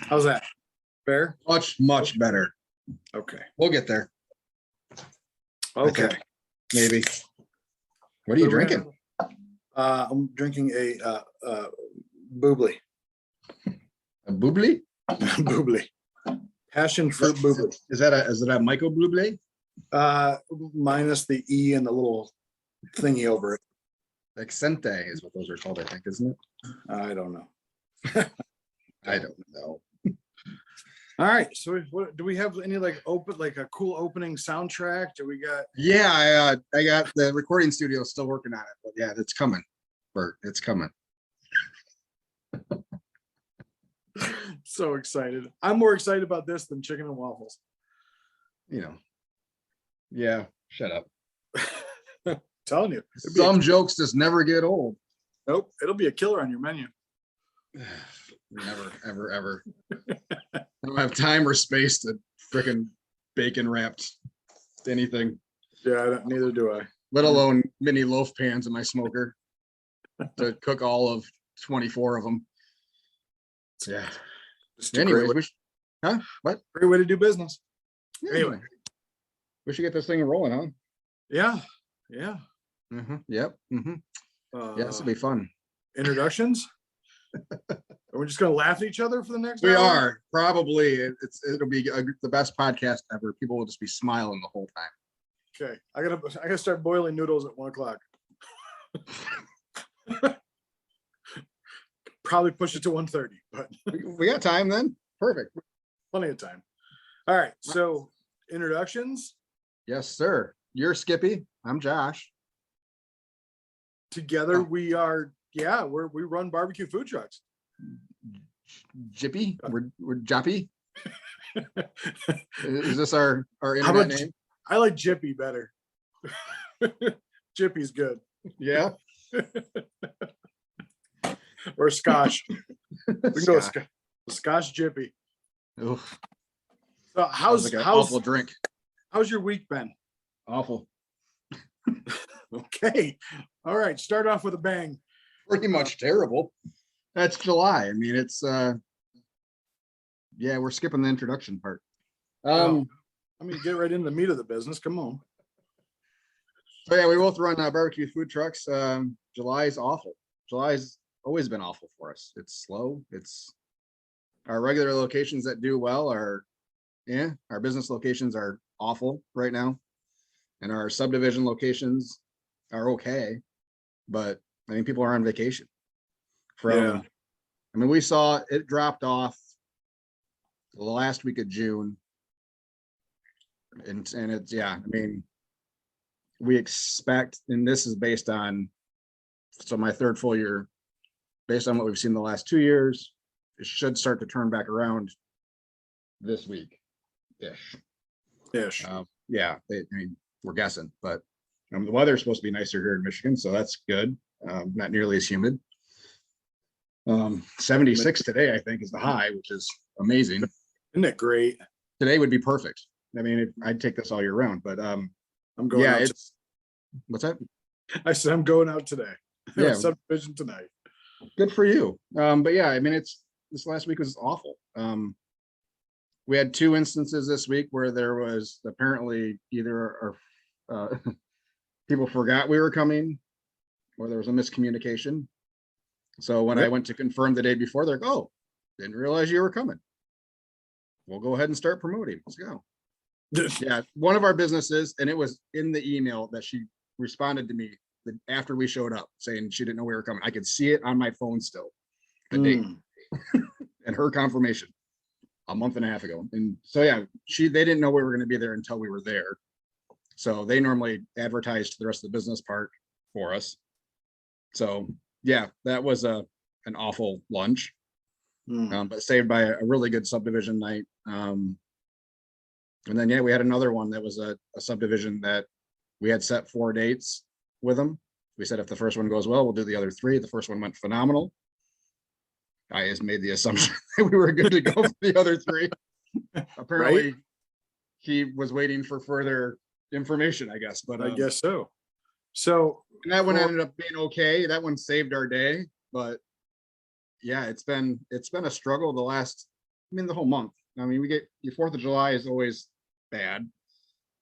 How's that? Fair? Much better. Okay. We'll get there. Okay. Maybe. What are you drinking? I'm drinking a boobly. A bubbly? Boobly. Passion fruit boobly. Is it a Michael bubbly? Minus the E and the little thingy over it. Accente is what those are called, I think, isn't it? I don't know. I don't know. All right. So what do we have any like a cool opening soundtrack? Do we got? Yeah, I got the recording studio still working on it, but yeah, it's coming, Bert. It's coming. So excited. I'm more excited about this than chicken and waffles. You know. Yeah, shut up. Telling you. Some jokes just never get old. Nope. It'll be a killer on your menu. Never, ever. I don't have time or space to frickin' bacon wrapped anything. Yeah, neither do I. Let alone mini loaf pans in my smoker to cook all of 24 of them. Yeah. Anyways, what? Great way to do business. Yeah, Anyway, we should get this thing rolling, huh? yeah. Yep. Yeah, this will be fun. Introductions. Are we just gonna laugh at each other for the next We hour? are probably. It'll be the best podcast ever. People will just be smiling the whole time. Okay, I gotta start boiling noodles at 1:00. Probably push it to 1:30, but We got time then. Perfect. plenty of time. All right, so introductions. Yes, sir. You're Skippy. I'm Josh. Together we are. Yeah, we run barbecue food trucks. Jippy. We're Joppy. Is this our How internet about name? I like Jippy better. Jippy's good. Yeah. Or Scotch. We can go with Scotch Jippy. Oof. So Like an awful drink. how's your week been? Awful. Okay. All right. Start off with a bang. Pretty much terrible. That's July. I mean, it's yeah, we're skipping the introduction part. Get right into the meat of the business. Come on. So yeah, we both run barbecue food trucks. July is awful. July's always been awful for us. It's slow. It's our regular locations that do well are, yeah, our business locations are awful right now. And our subdivision locations are okay. But I mean, people are on vacation. I mean, we saw it dropped off the last week of June. And it's, yeah, I mean, we expect, and this is based on, so my third full year, based on what we've seen the last 2 years, it should start to turn back around this week ish. Yeah, I mean, we're guessing, but the weather's supposed to be nicer here in Michigan, so that's good. Not nearly as humid. 76 today, I think, is the high, which is amazing. Isn't it great? Today would be perfect. I mean, I'd take this all year round, but I'm going yeah, out. What's that? I said I'm going out today. Yeah. Subdivision tonight. Good for you. But yeah, I mean, this last week was awful. We had 2 instances this week where there was apparently either people forgot we were coming, or there was a miscommunication. So when I went to confirm the day before, they're like, "Oh, didn't realize you were coming. We'll go ahead and start promoting. Let's go." Yeah, one of our businesses, and it was in the email that she responded to me after we showed up, saying she didn't know we were coming. I could see it on my phone still, the date and her confirmation a month and a half ago. And so yeah, they didn't know we were going to be there until we were there. So they normally advertise to the rest of the business part for us. So yeah, that was an awful lunch, but saved by a really good subdivision night. And then, yeah, we had another one that was a subdivision that we had set 4 dates with them. We said, if the first one goes well, we'll do the other 3. The first one went phenomenal. I just made the assumption that we were good to go for the other 3. Apparently, he was waiting for further information, I guess. But I guess so. So that one ended up being okay. That one saved our day. But yeah, it's been a struggle the last mean, the whole month. I mean, we get your 4th of July is always bad.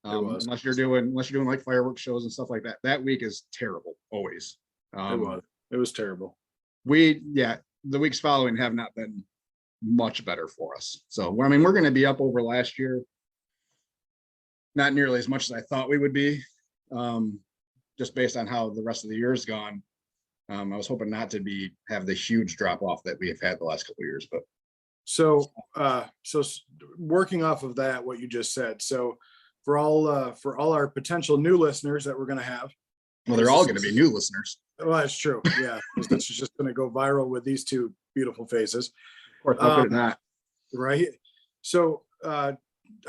Unless you're doing like fireworks shows and stuff like that. That week is terrible, always. It was terrible. The weeks following have not been much better for us. So, I mean, we're going to be up over last year. Not nearly as much as I thought we would be, just based on how the rest of the year has gone. I was hoping not to have the huge drop off that we have had the last couple of years, but. So working off of that, what you just said. So for all our potential new listeners that we're going to have. Well, they're all going to be new listeners. Well, that's true. Yeah. This is just going to go viral with these two beautiful faces. Of course, how could it not? Right. So I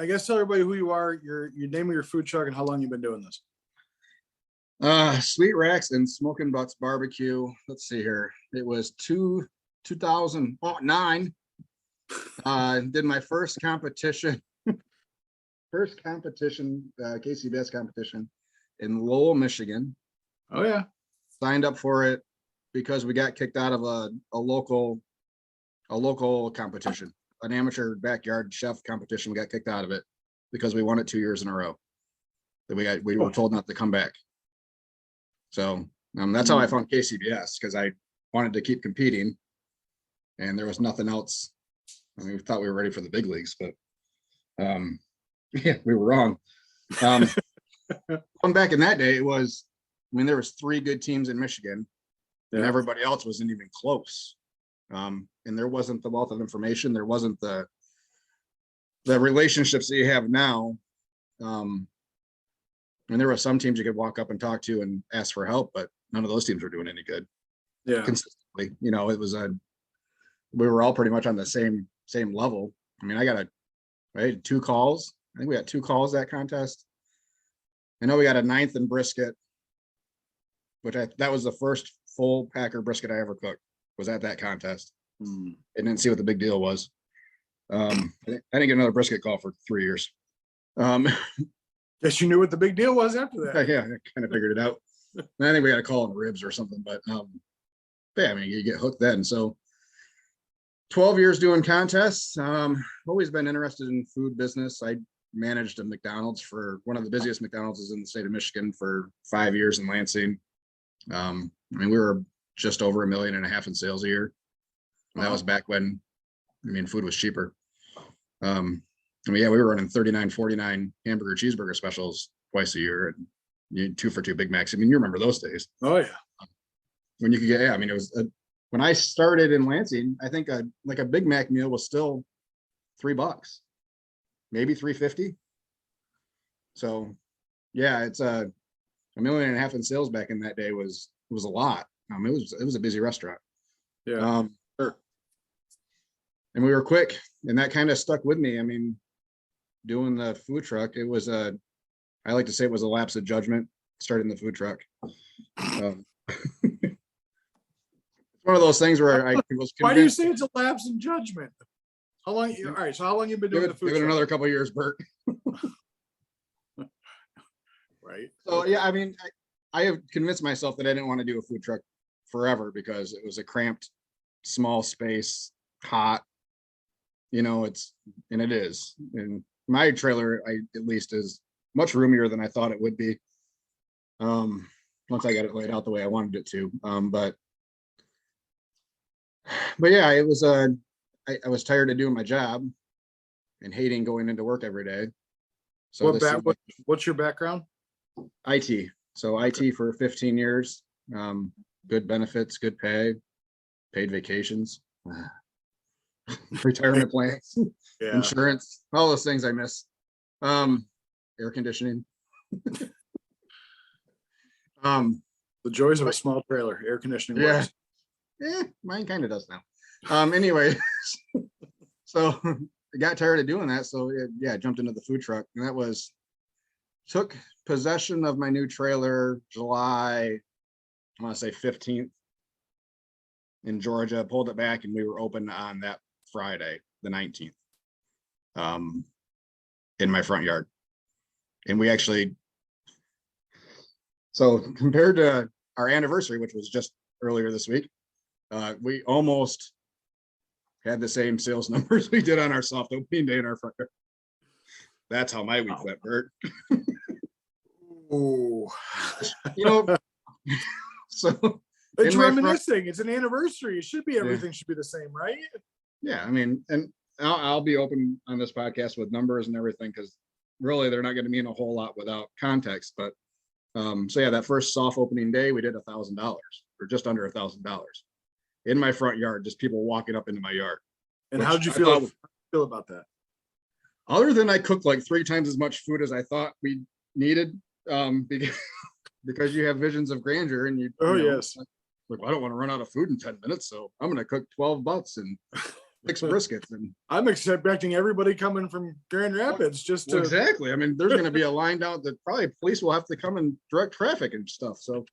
guess tell everybody who you are, your name of your food truck, and how long you've been doing this. Sweet Racks and Smoking Butts Barbecue. Let's see here. It was 2009. Did my first competition, KCBS competition in Lowell, Michigan. Oh yeah. Signed up for it because we got kicked out of a local competition, an amateur backyard chef competition. We got kicked out of it because we won it 2 years in a row. That we were told not to come back. So that's how I found KCBS, because I wanted to keep competing, and there was nothing else. I mean, we thought we were ready for the big leagues, but yeah, we were wrong. Back in that day, there was 3 good teams in Michigan, and everybody else wasn't even close. And there wasn't the wealth of information. There wasn't the relationships that you have now. And there were some teams you could walk up and talk to and ask for help, but none of those teams were doing any good. Yeah. Consistently, it was we were all pretty much on the same level. I mean, I had 2 calls. I think we got 2 calls that contest. I know we got a 9th in brisket, that was the first full Packer brisket I ever cooked, was at that contest. And didn't see what the big deal was. I didn't get another brisket call for 3 years. Guess you knew what the big deal was after that. Yeah, I kind of figured it out. I think we got a call on ribs or something, but yeah, I mean, you get hooked then. So 12 years doing contests. Always been interested in food business. I managed a McDonald's for one of the busiest McDonald's is in the state of Michigan for 5 years in Lansing. I mean, we were just over $1.5 million in sales a year. And that was back when, food was cheaper. We were running $39.49 hamburger cheeseburger specials twice a year, and you 2 for $2 Big Macs. I mean, you remember those days. Oh yeah. When you could get, it was when I started in Lansing, I think a Big Mac meal was still $3, maybe $3.50. So yeah, it's $1.5 million in sales back in that day was a lot. It was a busy restaurant. Yeah. And we were quick, and that kind of stuck with me. I mean, doing the food truck, I like to say it was a lapse of judgment starting the food truck. It's one of those things where I was convinced. Why do you say it's a lapse in judgment? All right, so how long you been doing the food truck? Give it another couple of years, Bert. Right. So yeah, I mean, I have convinced myself that I didn't want to do a food truck forever because it was a cramped, small space, hot. It is. And my trailer, at least, is much roomier than I thought it would be. Once I got it laid out the way I wanted it to. But yeah, it was I was tired of doing my job and hating going into work every day. So what's your background? IT. So IT for 15 years. Good benefits, good pay, paid vacations. Retirement plans, insurance, all those things I miss. Air conditioning. The joys of a small trailer, air conditioning. Yeah. Mine kind of does now. Anyway, so I got tired of doing that. So I jumped into the food truck, and took possession of my new trailer July, I want to say 15th in Georgia, pulled it back, and we were open on that Friday, the 19th, in my front yard. And we actually, so compared to our anniversary, which was just earlier this week, we almost had the same sales numbers we did on our soft opening day in our front yard. That's how my week went, Bert. Oh, You know, so it's in my front, reminiscing. It's an anniversary. It should be, yeah, everything should be the same, right? yeah, I mean, and I'll be open on this podcast with numbers and everything, because really they're not going to mean a whole lot without context. But so yeah, that first soft opening day, we did $1,000 or just under $1,000 in my front yard, just people walking up into my yard. And which how did you I thought was- feel about that? other than I cooked like 3 times as much food as I thought we needed, because you have visions of grandeur and you Oh, you know, yes. like, I don't want to run out of food in 10 minutes, so I'm going to cook 12 butts and 6 briskets. And I'm expecting everybody coming from Grand Rapids just well, to. exactly. I mean, there's going to be a line down that probably police will have to come and direct traffic and stuff. So,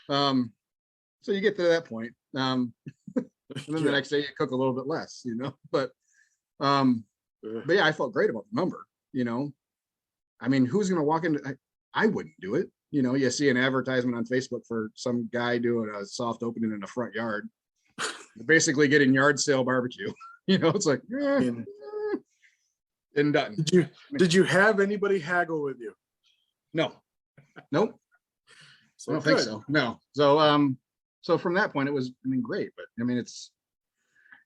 so you get to that point. And then the next day you cook a little bit less, you know, but yeah, I felt great about the number, you know. I mean, who's going to walk into, I wouldn't do it. You know, you see an advertisement on Facebook for some guy doing a soft opening in the front yard, basically getting yard sale barbecue. You know, it's like, and done. Did you have anybody haggle with you? No, nope. So I don't think so. No. So, so from that point, it was, I mean, great, but I mean, it's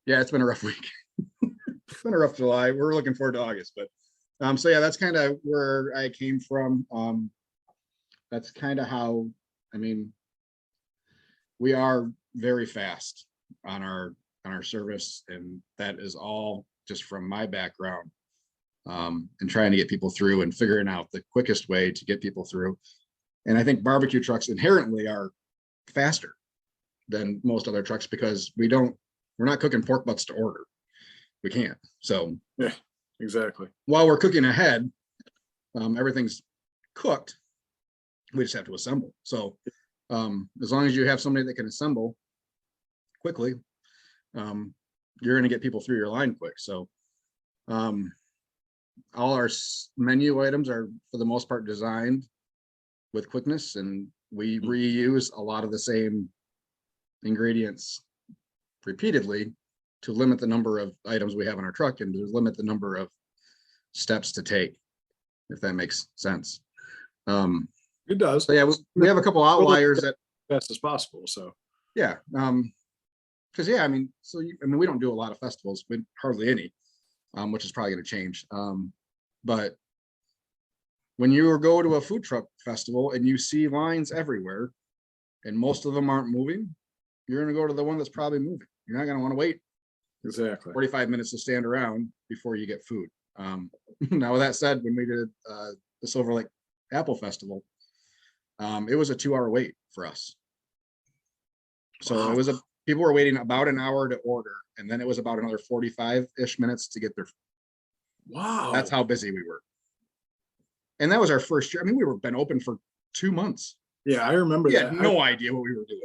been a rough week. It's been a rough July. We're looking forward to August, but, so yeah, that's kind of where I came from. That's kind of how, I mean, we are very fast on our service, and that is all just from my background, and trying to get people through and figuring out the quickest way to get people through. And I think barbecue trucks inherently are faster than most other trucks, because we're not cooking pork butts to order. We can't. So yeah, exactly. While we're cooking ahead, everything's cooked. We just have to assemble. So as long as you have somebody that can assemble quickly, you're going to get people through your line quick. So all our menu items are for the most part designed with quickness, and we reuse a lot of the same ingredients repeatedly to limit the number of items we have in our truck and to limit the number of steps to take, if that makes sense. It does. So yeah, we have a couple outliers that best as possible. So yeah, because yeah, I mean, I mean, we don't do a lot of festivals, but hardly any, which is probably going to change. But when you go to a food truck festival and you see lines everywhere, and most of them aren't moving, you're going to go to the one that's probably moving. You're not going to want to wait exactly 45 minutes to stand around before you get food. Now, with that said, when we did the Silver Lake Apple Festival, it was a 2-hour wait for us. So wow. it was people were waiting about an hour to order, and then it was about another 45-ish minutes to get their food. Wow. That's how busy we were. And that was our first year. I mean, been open for 2 months. Yeah, I remember We that. had no idea what we were doing.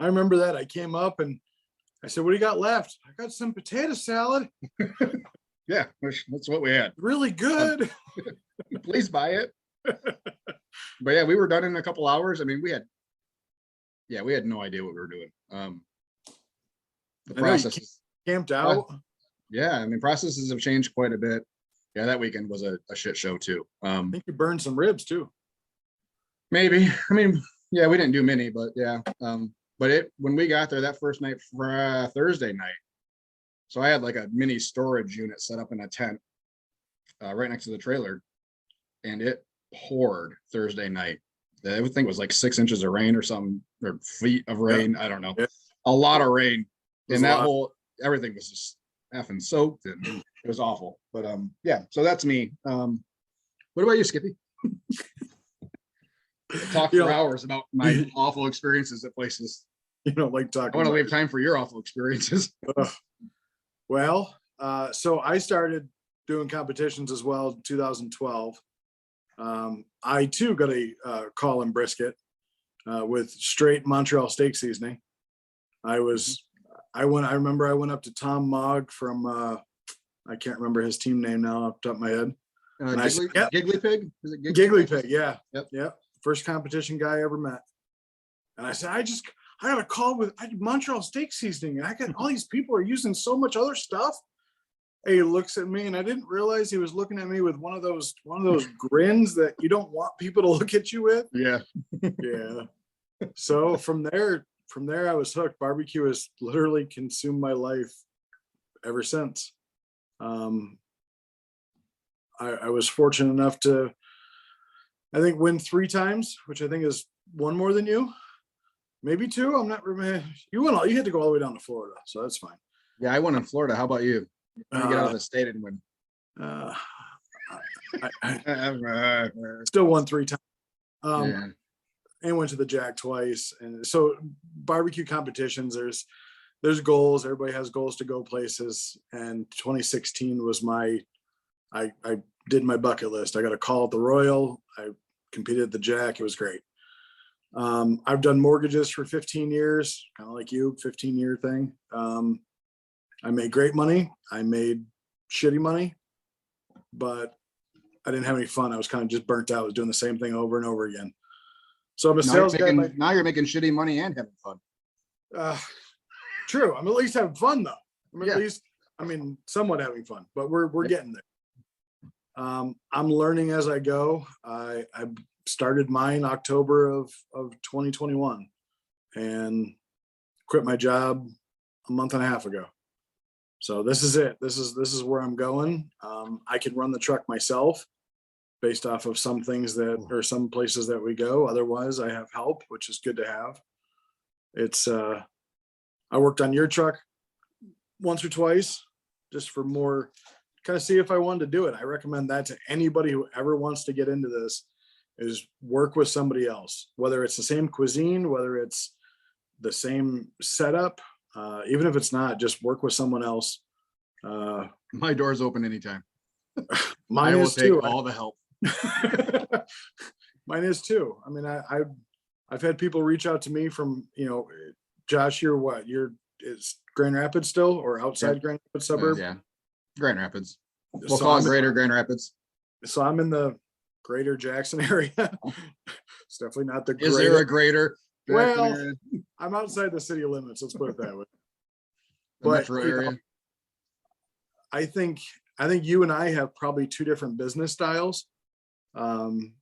I remember that. I came up and I said, "What do you got left?" "I got some potato salad." Yeah, that's what we had. Really good. Please buy it. But yeah, we were done in a couple hours. I mean, we had no idea what we were doing. The process camped out. Yeah, I mean, processes have changed quite a bit. Yeah, that weekend was a shit show too. I think you burned some ribs too. Maybe. I mean, yeah, we didn't do many, but yeah. But when we got there that first night for Thursday night, so I had like a mini storage unit set up in a tent right next to the trailer, and it poured Thursday night. Everything was like 6 inches of rain or something, or feet of rain. Yeah. I don't know. Yeah. A lot of rain. And that everything was just effing soaked, and it was awful. But yeah, so that's me. What about you, Skippy? Talk for hours about my awful experiences at places. You don't like talking. I want to leave time for your awful experiences. Well, so I started doing competitions as well in 2012. I too got a call in brisket with straight Montreal steak seasoning. I remember I went up to Tom Mogg from I can't remember his team name now off the top of my head. Giggly Pig? Is it Giggly Pig? Yeah. Yep. First competition guy I ever met. And I said, I got a call with Montreal steak seasoning, and I got all these people are using so much other stuff. And he looks at me, and I didn't realize he was looking at me with one of those grins that you don't want people to look at you with. Yeah. Yeah. So from there, I was hooked. Barbecue has literally consumed my life ever since. I was fortunate enough to, I think, win 3 times, which I think is one more than you, maybe 2. I'm not remember. You had to go all the way down to Florida, so that's fine. Yeah, I won in Florida. How about you? When you get out of the state and win. I still won 3 times. Yeah. And went to the Jack twice. And so barbecue competitions, there's goals. Everybody has goals to go places. And 2016 was I did my bucket list. I got a call at the Royal. I competed at the Jack. It was great. I've done mortgages for 15 years, kind of like you, 15-year thing. I made great money. I made shitty money, but I didn't have any fun. I was kind of just burnt out. I was doing the same thing over and over again. So I'm a sales guy. Now you're making shitty money and having fun. True. I'm at least having fun though. I'm Yeah. at least, somewhat having fun, but we're getting there. I'm learning as I go. I started mine October of 2021 and quit my job a month and a half ago. So this is it. This is where I'm going. I can run the truck myself based off of some things that, or some places that we go. Otherwise I have help, which is good to have. It's, I worked on your truck once or twice just for more, kind of see if I wanted to do it. I recommend that to anybody who ever wants to get into this, is work with somebody else, whether it's the same cuisine, whether it's the same setup, even if it's not, just work with someone else. My door's open anytime. Mine I will is take too. all the help. Mine is too. I mean, I've had people reach out to me from, Josh, you're is Grand Rapids still, or outside Grand Rapids suburb? Yeah. Grand Rapids. We'll So call it Greater Grand Rapids. So I'm in the greater Jackson area. It's definitely not the Is there a greater Jackson well area? I'm outside the city limits, let's put it that way. The metro area? I think you and I have probably 2 different business styles. And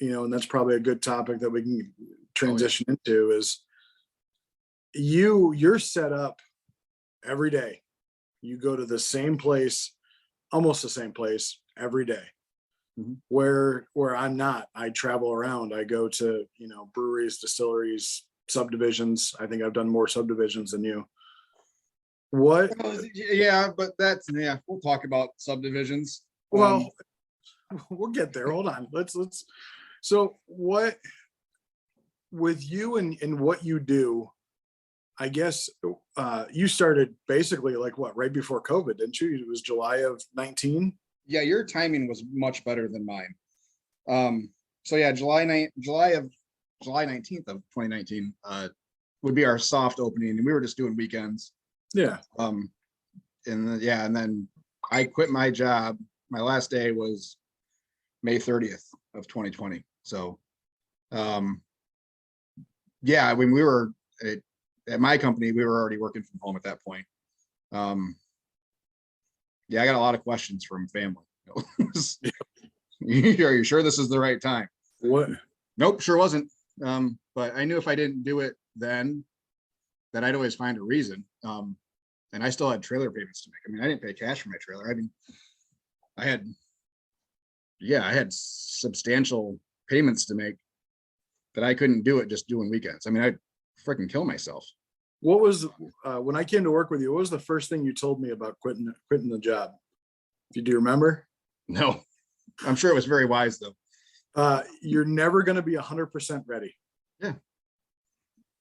that's probably a good topic that we can transition into, is you're set up every day. You go to the same place, almost the same place every day. Mhm. Where I'm not. I travel around. I go to, breweries, distilleries, subdivisions. I think I've done more subdivisions than you. What? Yeah, but we'll talk about subdivisions. Well, we'll get there. Hold on. Let's. So what with you and what you do, I guess you started basically like what, right before COVID, didn't you? It was July of 19. Yeah, your timing was much better than mine. So yeah, July 19th of 2019 would be our soft opening, and we were just doing weekends. Yeah. And then I quit my job. My last day was May 30th of 2020. So yeah, when we were at my company, we were already working from home at that point. Yeah, I got a lot of questions from family. Are you sure this is the right time? What? Nope, sure wasn't. But I knew if I didn't do it then, that I'd always find a reason. And I still had trailer payments to make. I mean, I didn't pay cash for my trailer. I mean, I had substantial payments to make that I couldn't do it just doing weekends. I mean, I'd freaking kill myself. What was when I came to work with you? What was the first thing you told me about quitting the job? Do you remember? No, I'm sure it was very wise though. You're never going to be 100% ready. Yeah,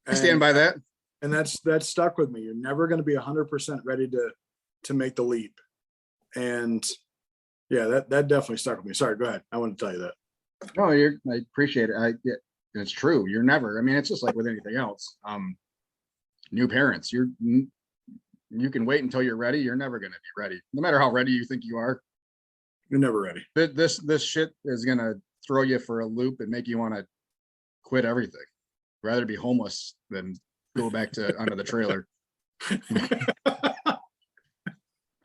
I stand by that. And that's stuck with me. You're never going to be 100% ready to make the leap. And yeah, that definitely stuck with me. Sorry, go ahead. I want to tell you that. No, I appreciate it. It's true. You're never. I mean, it's just like with anything else. New parents, you can wait until you're ready. You're never going to be ready, no matter how ready you think you are. You're never ready. This shit is going to throw you for a loop and make you want to quit everything. Rather be homeless than go back to onto the trailer.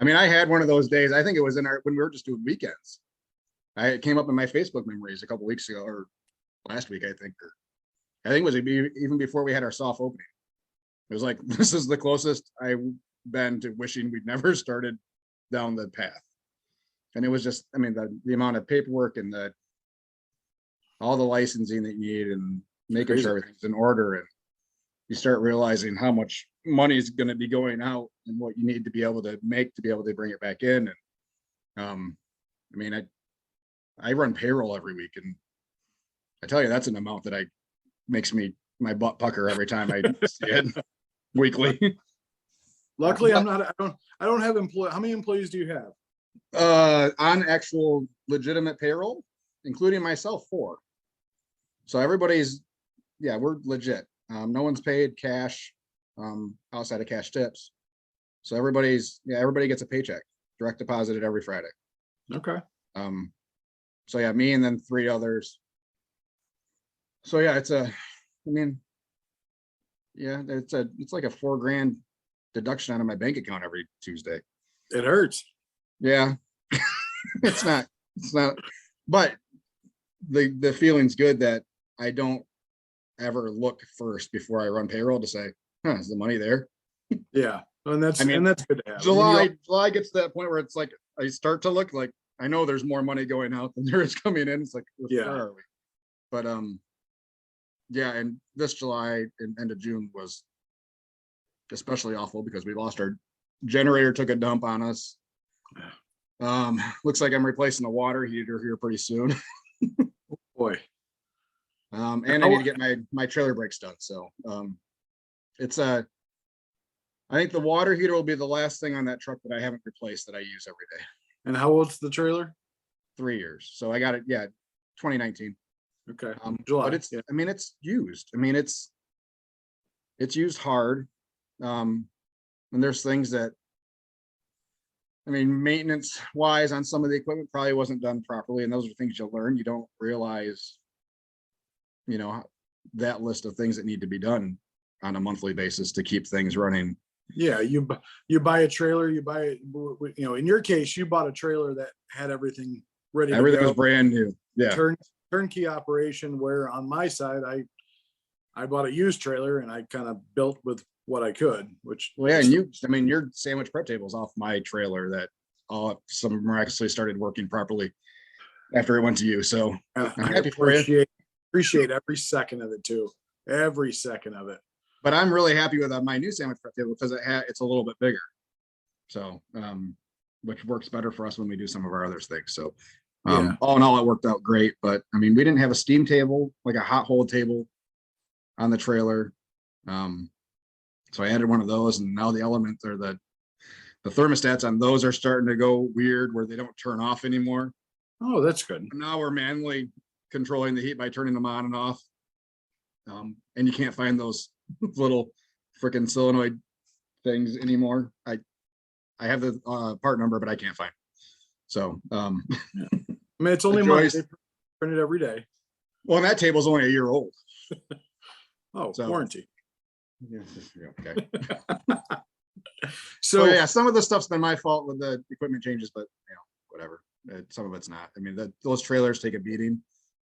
I mean, I had one of those days. I think it was when we were just doing weekends. It came up in my Facebook memories a couple weeks ago, or last week, I think it was even before we had our soft opening. It was like, this is the closest I've been to wishing we'd never started down the path. And it was just, I mean, the amount of paperwork and all the licensing that you need and making sure everything's in order. And you start realizing how much money is going to be going out and what you need to be able to make to be able to bring it back in. And I mean, I run payroll every week, and I tell you, that's an amount that makes my butt pucker every time I see it weekly. Luckily, I don't have employees. How many employees do you have? On actual legitimate payroll, including myself, 4. So everybody's, yeah, we're legit. No one's paid cash outside of cash tips. So everybody gets a paycheck direct deposited every Friday. Okay. So yeah, me and then 3 others. So yeah, it's like a $4,000 deduction out of my bank account every Tuesday. It hurts. Yeah. it's not, but the feeling's good that I don't ever look first before I run payroll to say, is the money there? Yeah. And that's good to have. July gets to that point where it's like, I start to look like, I know there's more money going out than there is coming in. It's like, where are we? But yeah, and this July and end of June was especially awful because we lost our generator, took a dump on us. Looks like I'm replacing the water heater here pretty soon. Boy. And I need to get my trailer brakes done. So I think the water heater will be the last thing on that truck that I haven't replaced that I use every day. And how old's the trailer? 3 years. So I got it, 2019. Okay. July. But I mean, it's used. I mean, it's used hard. And there's things that, I mean, maintenance wise on some of the equipment probably wasn't done properly. And those are things you'll learn. You don't realize, that list of things that need to be done on a monthly basis to keep things running. Yeah. You buy a trailer, in your case, you bought a trailer that had everything ready. Everything was brand new. Yeah. Turnkey operation, where on my side, I bought a used trailer and I kind of built with what I could, and your sandwich prep table is off my trailer that some miraculously started working properly after it went to you. So I'm happy for you. Appreciate every second of it too. Every second of it. But I'm really happy with my new sandwich prep table because it's a little bit bigger. So, which works better for us when we do some of our other things. So, all in all, it worked out great. But I mean, we didn't have a steam table, like a hot hold table on the trailer. So I added one of those, and now the elements or the thermostats on those are starting to go weird where they don't turn off anymore. Oh, that's good. Now we're manually controlling the heat by turning them on and off. And you can't find those little freaking solenoid things anymore. I have the part number, but I can't find it. So I mean, it's only money. They print it every day. Well, and that table's only a year old. Warranty. Yeah, okay. So yeah, some of the stuff's been my fault with the equipment changes, but whatever. Some of it's not. I mean, those trailers take a beating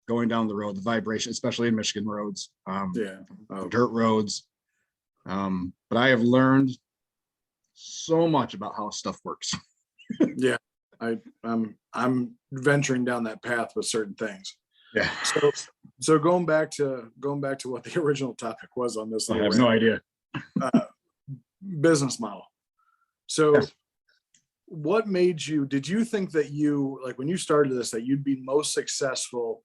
going down the road, the vibration, especially in Michigan roads, dirt roads. But I have learned so much about how stuff works. Yeah, I'm venturing down that path with certain things. Yeah. So going back to what the original topic was on this. I have no idea. Business model. So what made did you think that when you started this, that you'd be most successful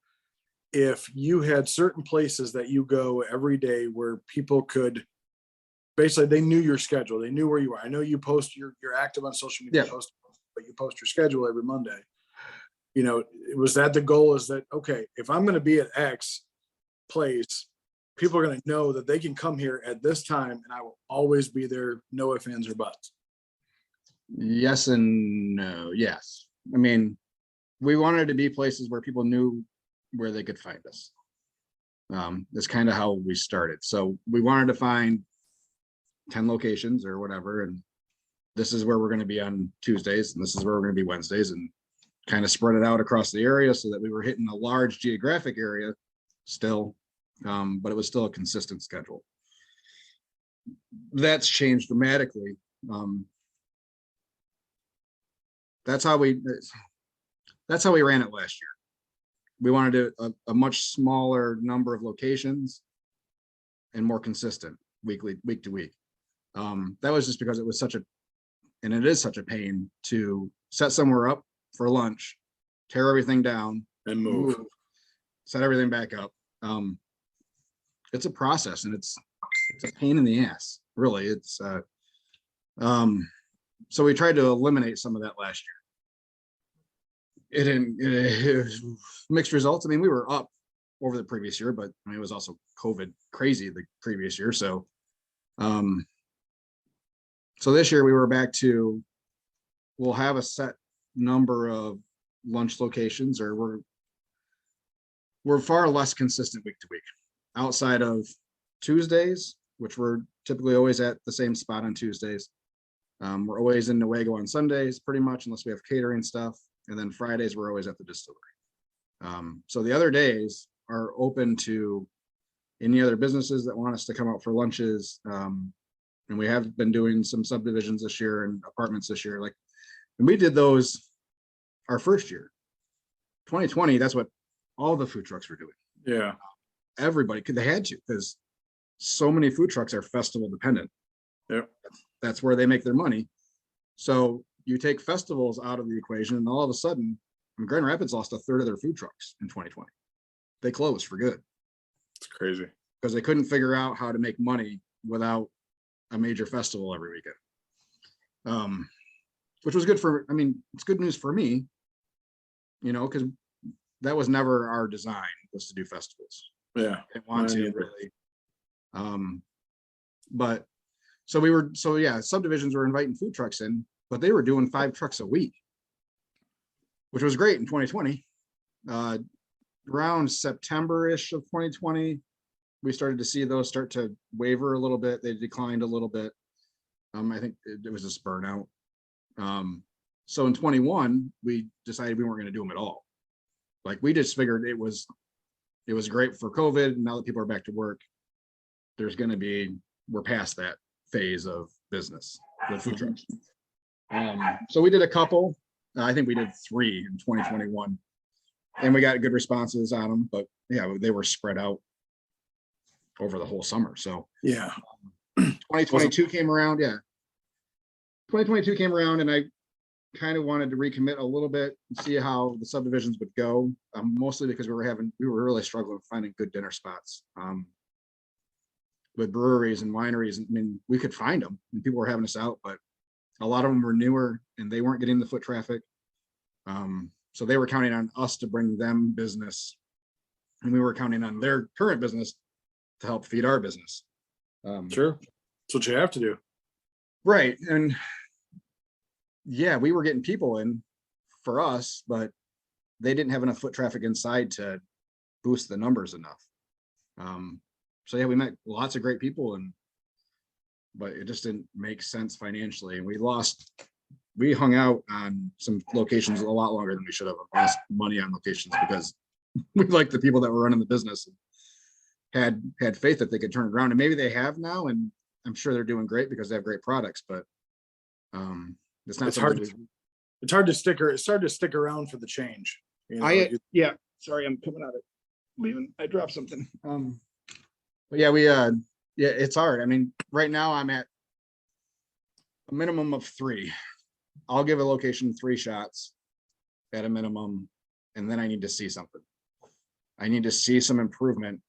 if you had certain places that you go every day where people could basically, they knew your schedule, they knew where you are? I know you post, you're active on social media, but you post your schedule every Monday. Was that the goal? Is that, okay, if I'm going to be at X place, people are going to know that they can come here at this time and I will always be there, no ifs, ands, or buts? Yes and no. Yes. I mean, we wanted to be places where people knew where they could find us. That's kind of how we started. So we wanted to find 10 locations or whatever. And this is where we're going to be on Tuesdays, and this is where we're going to be Wednesdays, and kind of spread it out across the area so that we were hitting a large geographic area still, but it was still a consistent schedule. That's changed dramatically. That's how we ran it last year. We wanted a much smaller number of locations and more consistent week to week. That was just because it was and it is such a pain to set somewhere up for lunch, tear everything down and move, set everything back up. It's a process, and it's a pain in the ass, really. It's so we tried to eliminate some of that last year. It was mixed results. I mean, we were up over the previous year, but I mean, it was also COVID crazy the previous year. So so this year we were back to, we'll have a set number of lunch locations, or we're far less consistent week to week, outside of Tuesdays, which we're typically always at the same spot on Tuesdays. We're always in Newaygo on Sundays, pretty much, unless we have catering stuff. And then Fridays, we're always at the distillery. So the other days are open to any other businesses that want us to come out for lunches. And we have been doing some subdivisions this year and apartments this year. Like, and we did those our first year, 2020. That's what all the food trucks were doing. Yeah. Everybody they had to, because so many food trucks are festival dependent. Yep. That's where they make their money. So you take festivals out of the equation, and all of a sudden, Grand Rapids lost a third of their food trucks in 2020. They closed for good. It's crazy because they couldn't figure out how to make money without a major festival every weekend. Which was good for, I mean, it's good news for me, because that was never our design, was to do festivals. Yeah. I didn't want to really. But so yeah, subdivisions were inviting food trucks in, but they were doing 5 trucks a week, which was great in 2020. Around September-ish of 2020, we started to see those start to waver a little bit. They declined a little bit. I think it was just burnout. So in 21, we decided we weren't going to do them at all. Like, we just figured it was great for COVID. And now that people are back to work, we're past that phase of business with food trucks. So we did a couple. I think we did 3 in 2021, and we got good responses on them. But yeah, they were spread out over the whole summer. So yeah, 2022 came around. Yeah, 2022 came around, and I kind of wanted to recommit a little bit and see how the subdivisions would go. Mostly because we were really struggling with finding good dinner spots. With breweries and wineries. I mean, we could find them and people were having us out, but a lot of them were newer and they weren't getting the foot traffic. So they were counting on us to bring them business, and we were counting on their current business to help feed our business. Sure. That's what you have to do. Right. And yeah, we were getting people in for us, but they didn't have enough foot traffic inside to boost the numbers enough. So yeah, we met lots of great people, but it just didn't make sense financially. And we hung out on some locations a lot longer than we should have. Lost money on locations because we liked the people that were running the business and had faith that they could turn it around. And maybe they have now, and I'm sure they're doing great because they have great products, but it's not. It's hard to stick around for the change. Yeah. Sorry, I'm coming out of leaving. I dropped something. But yeah, it's hard. I mean, right now I'm at a minimum of 3. I'll give a location 3 shots at a minimum, and then I need to see something. I need to see some improvement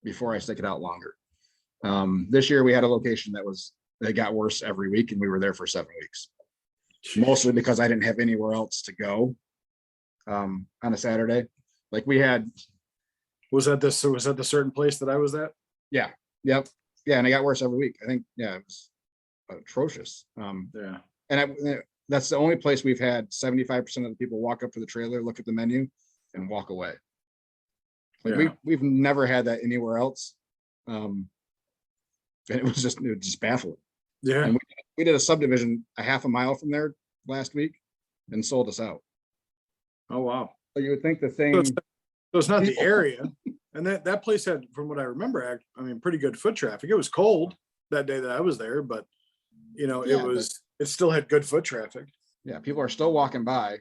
before I stick it out longer. This year we had a location that got worse every week, and we were there for 7 weeks. Mostly because I didn't have anywhere else to go on a Saturday. Like we had. Was that the certain place that I was at? Yeah. Yep. Yeah. And it got worse every week. I think, yeah, it was atrocious. Yeah. And that's the only place we've had 75% of the people walk up to the trailer, look at the menu, and walk away. Like we've never had that anywhere else. And it was just baffling. Yeah. And we did a subdivision a half a mile from there last week and sold us out. Oh, wow. So you would think the So same. it's not the area. And that place had, from what I remember, I mean, pretty good foot traffic. It was cold that day that I was there, but it still had good foot traffic. Yeah, people are still walking by.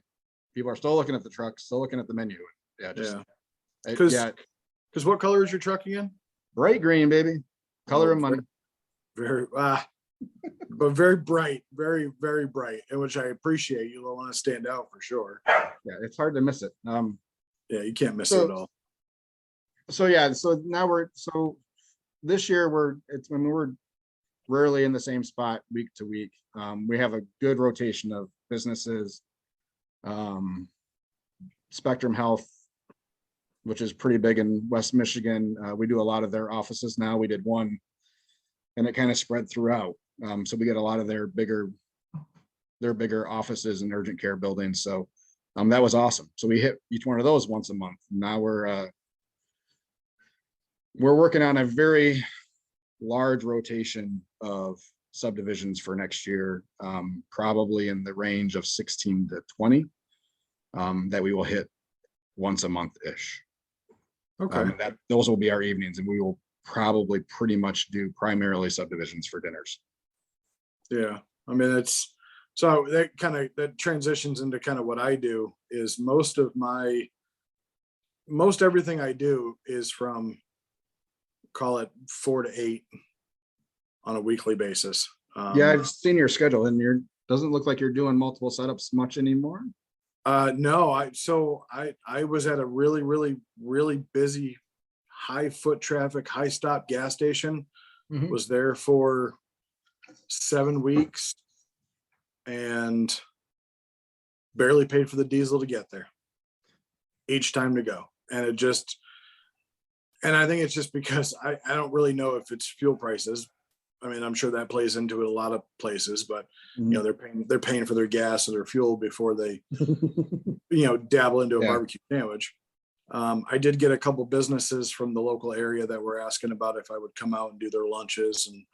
People are still looking at the truck, still looking at the menu. Yeah, Because what color is your truck again? Bright green, baby. Color of money. Very, but very bright, very, very bright, and which I appreciate. You don't want to stand out for sure. Yeah, it's hard to miss it. Yeah, you can't miss it at all. So now this year we're rarely in the same spot week to week. We have a good rotation of businesses. Spectrum Health, which is pretty big in West Michigan. We do a lot of their offices now. We did one and it kind of spread throughout. So we get a lot of their bigger offices and urgent care buildings. So that was awesome. So we hit each one of those once a month. Now we're working on a very large rotation of subdivisions for next year, probably in the range of 16 to 20 that we will hit once a month ish. Okay. Those will be our evenings, and we will probably pretty much do primarily subdivisions for dinners. Yeah, I mean, that transitions into kind of what I do. Is most everything I do is from, call it 4 to 8 on a weekly basis. Yeah, I've seen your schedule, and doesn't look like you're doing multiple setups much anymore. No, I was at a really, really, really busy, high foot traffic, high stop gas station. Mhm. Was there for 7 weeks and barely paid for the diesel to get there each time to go. And I think it's just because I don't really know if it's fuel prices. I mean, I'm sure that plays into it a lot of places, but they're paying for their gas or their fuel before they, dabble into a barbecue sandwich. I did get a couple businesses from the local area that were asking about if I would come out and do their lunches. And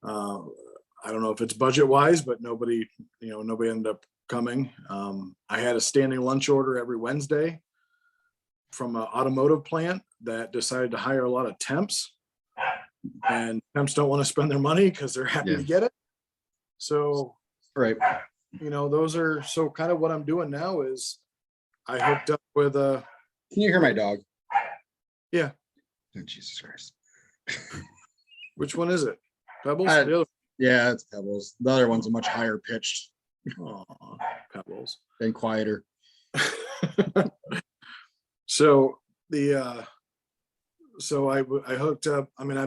I don't know if it's budget wise, but nobody ended up coming. I had a standing lunch order every Wednesday from an automotive plant that decided to hire a lot of temps, and temps don't want to spend their money because they're happy to get it. So, right. Those are, so kind of what I'm doing now is I hooked up with a. Can you hear my dog? Yeah. Oh, Jesus Christ. Which one is it? Pebbles? Yeah, it's Pebbles. The other one's a much higher pitched. Oh, Pebbles. And quieter. So I hooked up. I mean,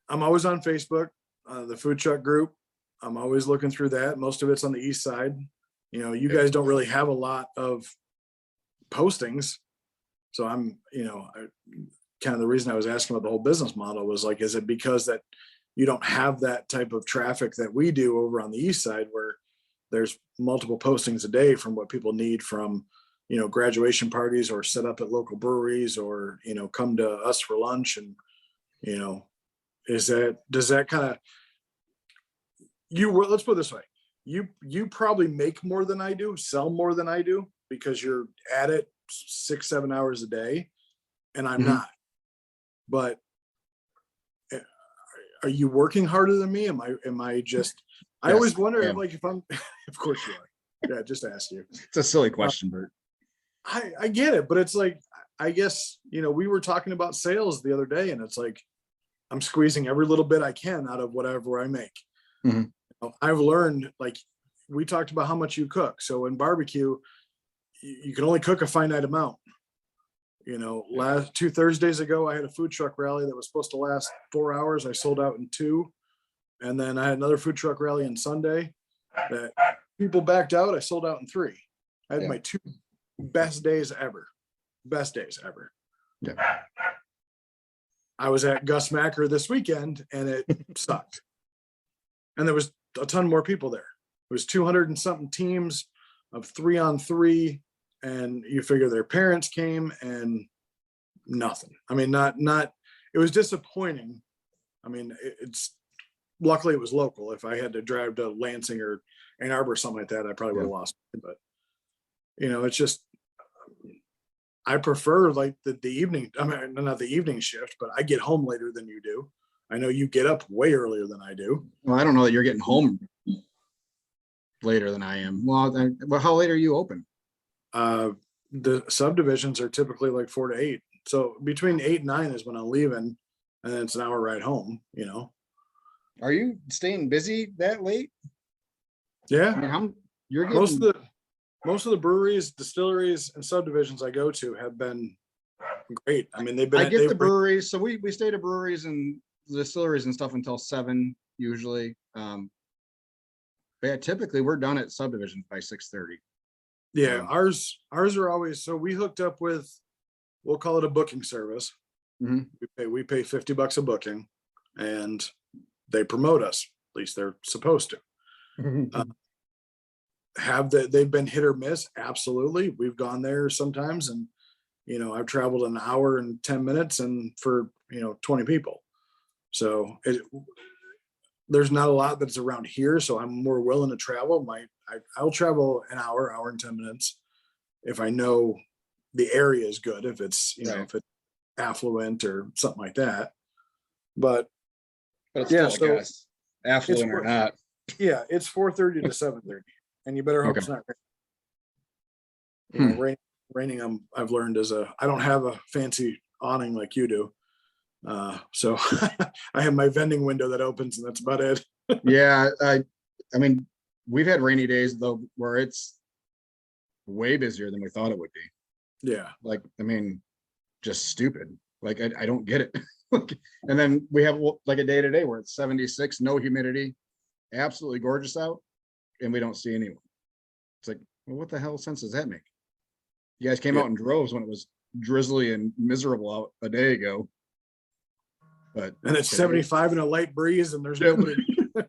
I'm always on Facebook, the food truck group. I'm always looking through that. Most of it's on the east side. You guys don't really have a lot of postings. So I'm, kind of the reason I was asking about the whole business model was like, is it because that you don't have that type of traffic that we do over on the east side, where there's multiple postings a day from what people need from, graduation parties or set up at local breweries or, come to us for lunch. And, does that kind of, let's put it this way. You probably make more than I do, sell more than I do, because you're at it 6-7 hours a day and I'm not. But are you working harder than me? Am I just, I always wonder if I'm, of course you are. Yeah, just ask you. It's a silly question, Bert. I get it, but it's like, I guess, we were talking about sales the other day, and it's like, I'm squeezing every little bit I can out of whatever I make. I've learned, like, we talked about how much you cook. So in barbecue, you can only cook a finite amount. Last 2 Thursdays ago, I had a food truck rally that was supposed to last 4 hours. I sold out in 2. And then I had another food truck rally on Sunday that people backed out. I sold out in 3. I had my 2 best days ever. Yeah. I was at Gus Macker this weekend and it sucked. And there was a ton more people there. It was 200 and something teams of 3-on-3. And you figure their parents came and nothing. I mean, not, it was disappointing I mean, it's luckily it was local. If I had to drive to Lansing or Ann Arbor or something like that, I probably would have lost it. But it's just, I prefer like the evening. I mean, not the evening shift, but I get home later than you do. I know you get up way earlier than I do. Well, I don't know that you're getting home later than I am. Well, how late are you open? The subdivisions are typically like 4 to 8. So between 8 and 9 is when I'm leaving, and then it's an hour ride home. Are you staying busy that late? Yeah. I mean, you're Most getting of the breweries, distilleries, and subdivisions I go to have been great. I mean, they've been. I get the breweries, so we stay to breweries and distilleries and stuff until 7 usually. But yeah, typically we're done at subdivisions by 6:30. Yeah, ours are always, so we hooked up with, we'll call it a booking service. Mhm. We pay $50 a booking, and they promote us. At least they're supposed to. They've been hit or miss? Absolutely. We've gone there sometimes, and I've traveled an hour and 10 minutes and for 20 people. So there's not a lot that's around here, so I'm more willing to travel. I'll travel an hour and 10 minutes if I know the area is good, if it's Right. if it's affluent or something like that. But it's yeah, still, I guess, affluent it's or not. yeah, it's 4:30 to 7:30, and you better hope Okay. it's not raining. Raining, I've learned I don't have a fancy awning like you do. So I have my vending window that opens, and that's about it. Yeah, I mean, we've had rainy days though where it's way busier than we thought it would be. Yeah. Like, I mean, just stupid. Like, I don't get it. And then we have like a day today where it's 76, no humidity, absolutely gorgeous out, and we don't see anyone. It's like, well, what the hell sense does that make? You guys came out in droves when it was drizzly and miserable out a day ago. And it's 75 and a light breeze, and there's nobody.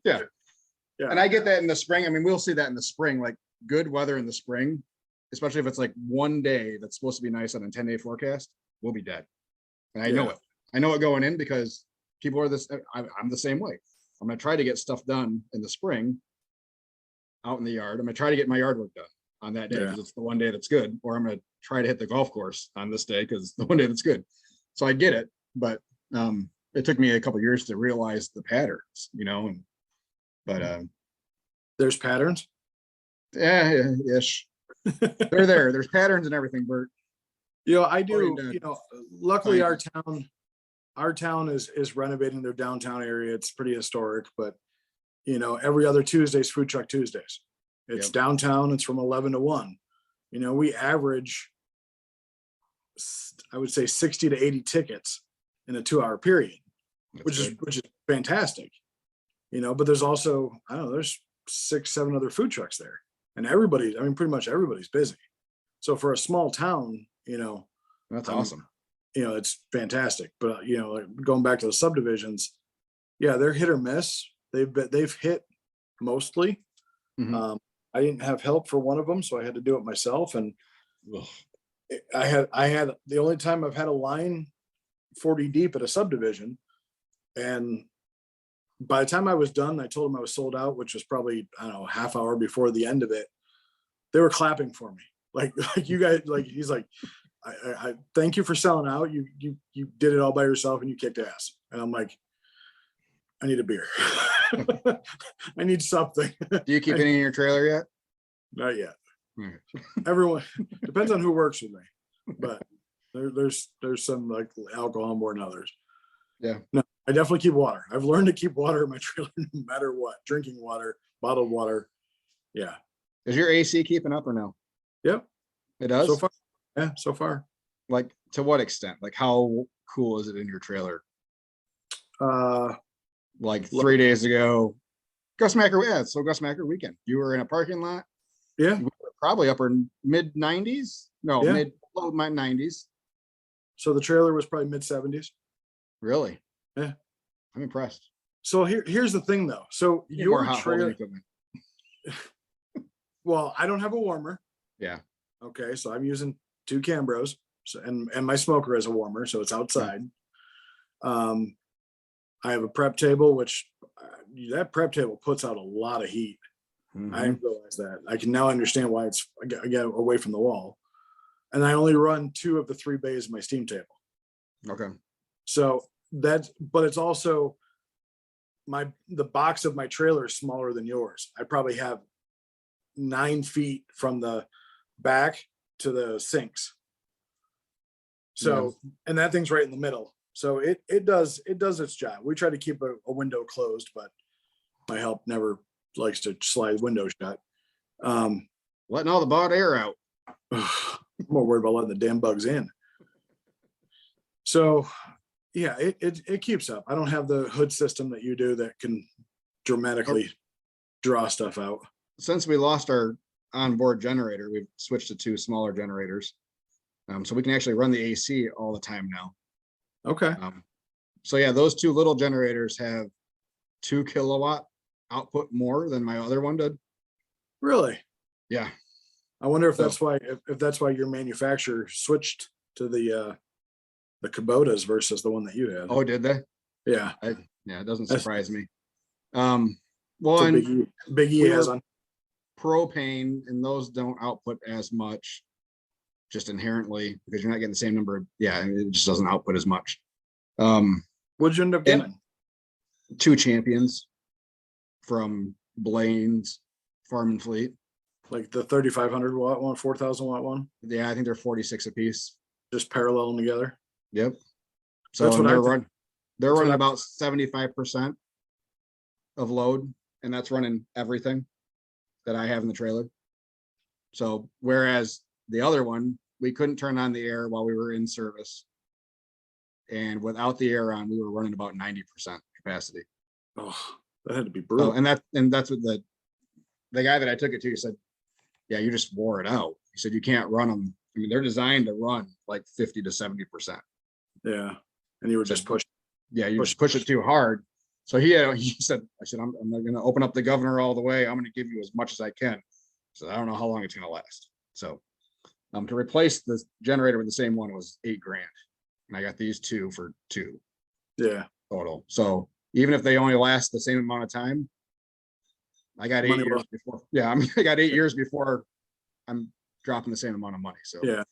Yeah. Yeah. And I get that in the spring. I mean, we'll see that in the spring, like good weather in the spring, especially if it's like one day that's supposed to be nice on a 10-day forecast, we'll be dead. And I know it. I know it going in because people are this. I'm the same way. I'm going to try to get stuff done in the spring out in the yard. I'm going to try to get my yard work done on that day because it's the one day that's good. Or I'm going to try to hit the golf course on this day because it's the one day that's good. So I get it. But it took me a couple of years to realize the patterns, but there's patterns. Yeah, ish. They're there. There's patterns and everything, Bert. I do. Luckily our town is renovating their downtown area. It's pretty historic, but every other Tuesday's Food Truck Tuesdays. It's downtown. It's from 11 to 1. We average, I would say, 60 to 80 tickets in a 2-hour period, which is fantastic. But there's also, I don't know, there's 6-7 other food trucks there, and pretty much everybody's busy. So for a small town, that's awesome. It's fantastic. But like going back to the subdivisions, they're hit or miss. They've hit mostly. Mm-hmm. I didn't have help for one of them, so I had to do it myself. And I had the only time I've had a line 40 deep at a subdivision, and by the time I was done, I told them I was sold out, which was probably, I don't know, a half hour before the end of it. They were clapping for me. Like you guys, like, he's like, I thank you for selling out. You did it all by yourself and you kicked ass. And I'm like, I need a beer. I need something. Do you keep any in your trailer yet? Not yet. Everyone depends on who works with me, but there's some like alcohol more than others. Yeah. No, I definitely keep water. I've learned to keep water in my trailer no matter what. Drinking water, bottled water. Yeah. Is your AC keeping up or no? Yep. It does? So far. Yeah, so far. Like, to what extent? Like, how cool is it in your trailer? Like 3 days ago, Gus Macker, Gus Macker weekend. You were in a parking lot. Yeah. You were probably upper mid 90s. No, low 90s. So the trailer was probably mid 70s. Really? Yeah. I'm impressed. So here's the thing though. So your trailer. Well, I don't have a warmer. Yeah. Okay. So I'm using 2 Cambros. So, and my smoker is a warmer, so it's outside. I have a prep table, which that prep table puts out a lot of heat. I Mhm. didn't realize that. I can now understand why I get away from the wall. And I only run 2 of the 3 bays of my steam table. Okay. So but it's also the box of my trailer is smaller than yours. I probably have 9 feet from the back to the sinks. So, and that thing's right in the middle. So it does its job. We try to keep a window closed, but my help never likes to slide windows shut. Letting all the bought air out. I'm more worried about letting the damn bugs in. So yeah, it keeps up. I don't have the hood system that you do that can dramatically draw stuff out. Since we lost our onboard generator, we've switched to 2 smaller generators. So we can actually run the AC all the time now. Okay. So yeah, those 2 little generators have 2 kilowatt output more than my other one did. Really? Yeah. I wonder if that's why if that's why your manufacturer switched to the Kubotas versus the one that you had. Oh, did they? Yeah. Yeah, it doesn't That's- surprise me. So One, Big E we has were- on. propane, and those don't output as much just inherently because you're not getting the same number of, it just doesn't output as much. What'd you end up getting? 2 champions from Blaine's Farm and Fleet. Like the 3,500 watt one, 4,000 watt one, Yeah, I think they're 46 a piece. just paralleling together. Yep. So That's what they're I think. they're That's what running I- about 75% of load, and that's running everything that I have in the trailer. So whereas the other one, we couldn't turn on the air while we were in service. And without the air on, we were running about 90% capacity. Oh, that had to be So, brutal. and that's what the guy that I took it to said, yeah, you just wore it out. He said, you can't run them. I mean, they're designed to run like 50 to 70%. Yeah. And you were just pushing. Yeah, you just push it too hard. So he said, I'm not going to open up the governor all the way. I'm going to give you as much as I can. So I don't know how long it's going to last. So to replace the generator with the same one was $8,000. And I got these 2 for 2 Yeah. total. So even if they only last the same amount of time, I got 8 Money years well. before. Yeah, I mean, I got 8 years before I'm dropping the same amount of money. So Yeah.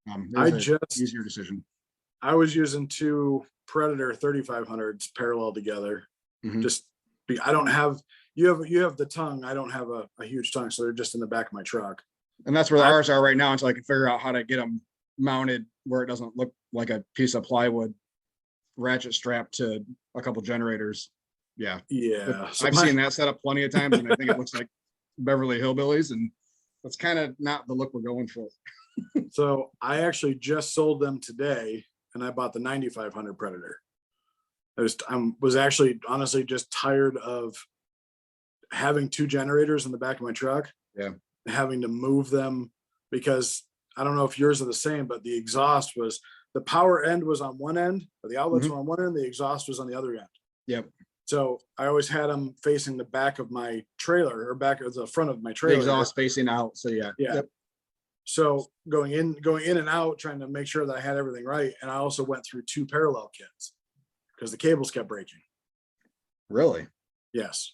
it was an easier decision. I was using 2 Predator 3,500s parallel together. Mhm. I don't have, you have the tongue. I don't have a huge tongue. So they're just in the back of my truck. And that's where ours are right now until I can figure out how to get them mounted where it doesn't look like a piece of plywood ratchet strapped to a couple generators. Yeah. Yeah. So I've seen that set up plenty of times, and I think it looks like Beverly Hillbillies, and that's kind of not the look we're going for. So I actually just sold them today, and I bought the 9,500 Predator. I was actually honestly just tired of having 2 generators in the back of my truck. Yeah. Having to move them because I don't know if yours are the same, but the exhaust was the power end was on one end, or the outlets were on one end, the exhaust was on the other end. Yep. So I always had them facing the back of my trailer or back of the front of my The trailer. exhaust facing out. So yeah. Yeah. Yep. So going in and out, trying to make sure that I had everything right. And I also went through 2 parallel kits because the cables kept breaking. Really? Yes.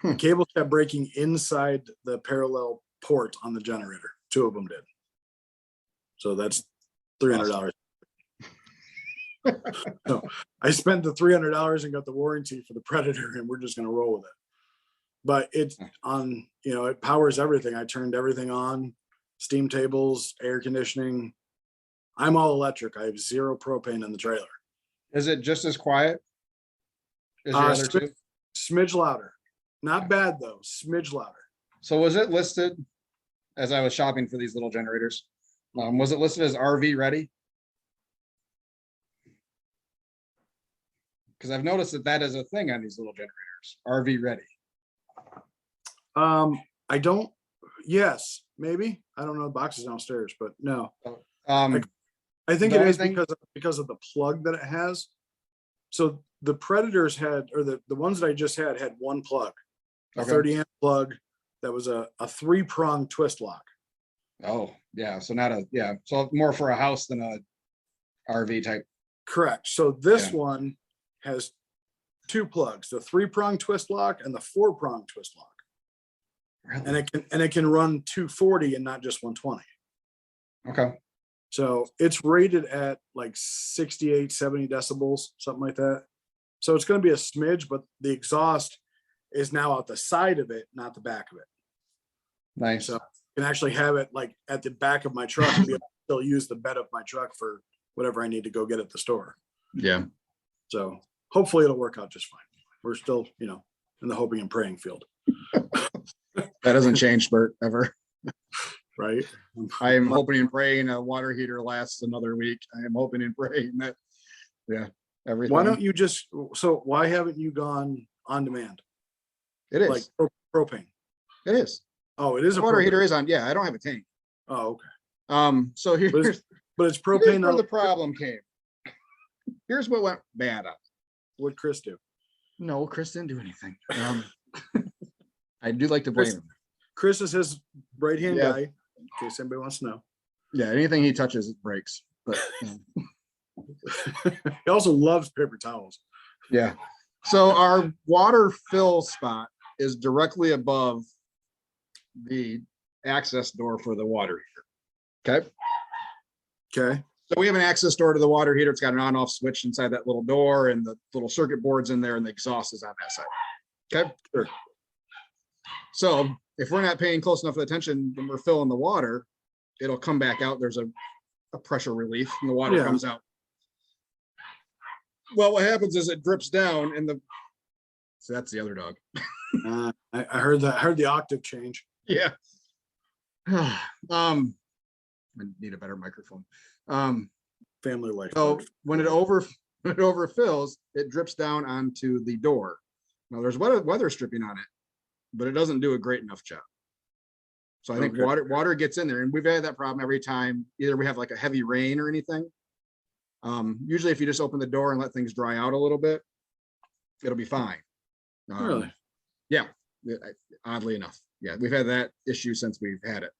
The cables kept breaking inside the parallel port on the generator. 2 of them did. So that's $300. So I spent the $300 and got the warranty for the Predator, and we're just going to roll with it. But it's on, it powers everything. I turned everything on, steam tables, air conditioning. I'm all electric. I have 0 propane in the trailer. Is it just as quiet as your other 2? Smidge louder. Not bad though. Smidge louder. So was it listed as I was shopping for these little generators? Was it listed as RV ready? Because I've noticed that is a thing on these little generators, RV ready. I don't. Yes, maybe. I don't know. The box is downstairs, but no. I think the it only is thing- because of the plug that it has. So the Predators had, or the ones that I just had 1 plug, a Okay. 30 amp plug that was a 3-prong twist lock. Oh, yeah. So so more for a house than a RV type. Correct. So this Yeah. one has two plugs, the 3-prong twist lock and the 4-prong twist lock. And it can run 240 and not just 120. Okay. So it's rated at like 68, 70 decibels, something like that. So it's going to be a smidge, but the exhaust is now out the side of it, not the back of it. Nice. So I can actually have it like at the back of my truck and be able to still use the bed of my truck for whatever I need to go get at the store. Yeah. So hopefully it'll work out just fine. We're still, in the hoping and praying field. That doesn't change, Bert, ever. Right. I am hoping and praying a water heater lasts another week. I am hoping and praying that, everything. Why don't you why haven't you gone on demand? It is. Like propane. It is. Oh, it is The a water propane. heater is on. Yeah, I don't have a tank. Oh, okay. So here's But it's propane. where the problem came. Here's what went bad on. What'd Chris do? No, Chris didn't do anything. I do like to blame him. Chris is his right hand Yeah. guy, in case anybody wants to know. Yeah, anything he touches, it breaks. But He also loves paper towels. yeah. So our water fill spot is directly above the access door for the water heater. Okay. Okay. So we have an access door to the water heater. It's got an on-off switch inside that little door, and the little circuit board's in there, and the exhaust is on that side. Okay. Sure. So if we're not paying close enough attention when we're filling the water, it'll come back out. There's a pressure relief, and the water comes out. Well, what happens is it drips down, and so that's the other dog. I heard that. I heard the octave change. Yeah. I need a better microphone. Family life. So when it overfills, it drips down onto the door. Now there's weather stripping on it, but it doesn't do a great enough job. So I think water gets in there, and we've had that problem every time. Either we have like a heavy rain or anything. Usually if you just open the door and let things dry out a little bit, it'll be fine. Really? Yeah. Oddly enough. Yeah, we've had that issue since we've had it.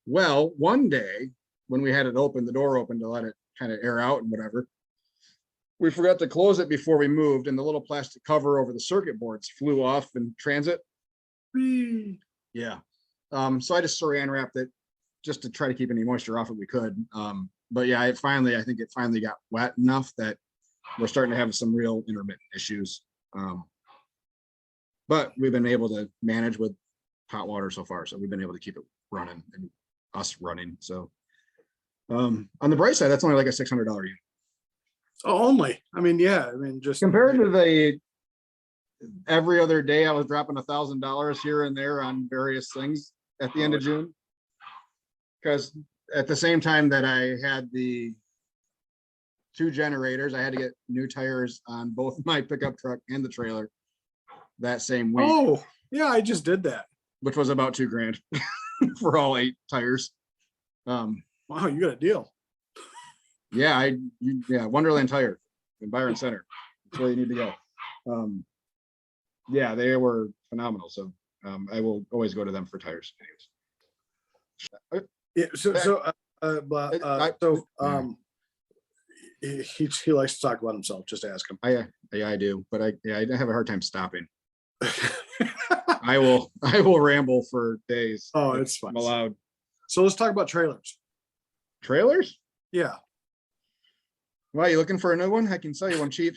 Well, one day when we had it open, the door open to let it kind of air out and whatever, we forgot to close it before we moved, and the little plastic cover over the circuit boards flew off in transit. Yeah. So I just saran wrapped it just to try to keep any moisture off it we could. But yeah, I think it finally got wet enough that we're starting to have some real intermittent issues. But we've been able to manage with hot water so far. So we've been able to keep it running and us running. So on the bright side, that's only like a $600 unit. Oh, only. I mean, yeah. I mean, just Compared to the every other day I was dropping $1,000 here and there on various things at the end of June. Because at the same time that I had the 2 generators, I had to get new tires on both my pickup truck and the trailer that same week. Oh, yeah, I just did that. Which was about $2,000 for all 8 tires. Wow, you got a deal. Yeah, Wonderland Tire in Byron Center. That's where you need to go. Yeah, they were phenomenal. So I will always go to them for tires. Yeah. He likes to talk about himself. Just ask him. I do, but I have a hard time stopping. I will ramble for days. Oh, it's fine. I'm allowed. So let's talk about trailers. Trailers? Yeah. Why, you looking for a new one? I can sell you one cheap.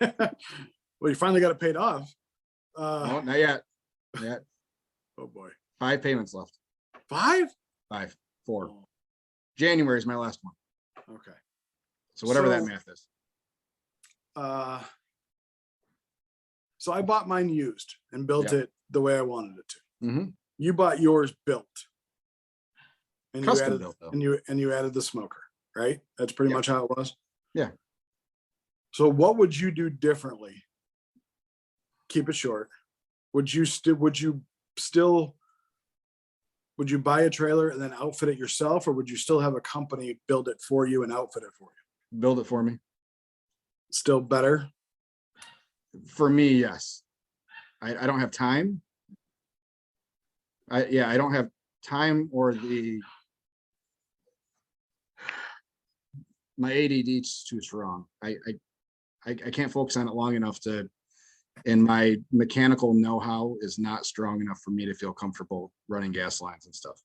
Well, you finally got it paid off. No, not yet. Oh boy. 5 payments left. 5? 4. January is my last one. Okay. So whatever that math is. So I bought mine used and built it the way I wanted it to. Mm-hmm. You bought yours built. And Custom you added, built, though. and you added the smoker, right? That's pretty much how it was. Yeah. So what would you do differently? Keep it short. Would you buy a trailer and then outfit it yourself, or would you still have a company build it for you and outfit it for you? Build it for me. Still better? For me, yes. I don't have time. I don't have time or my ADD is too strong. I can't focus on it long enough and my mechanical know-how is not strong enough for me to feel comfortable running gas lines and stuff.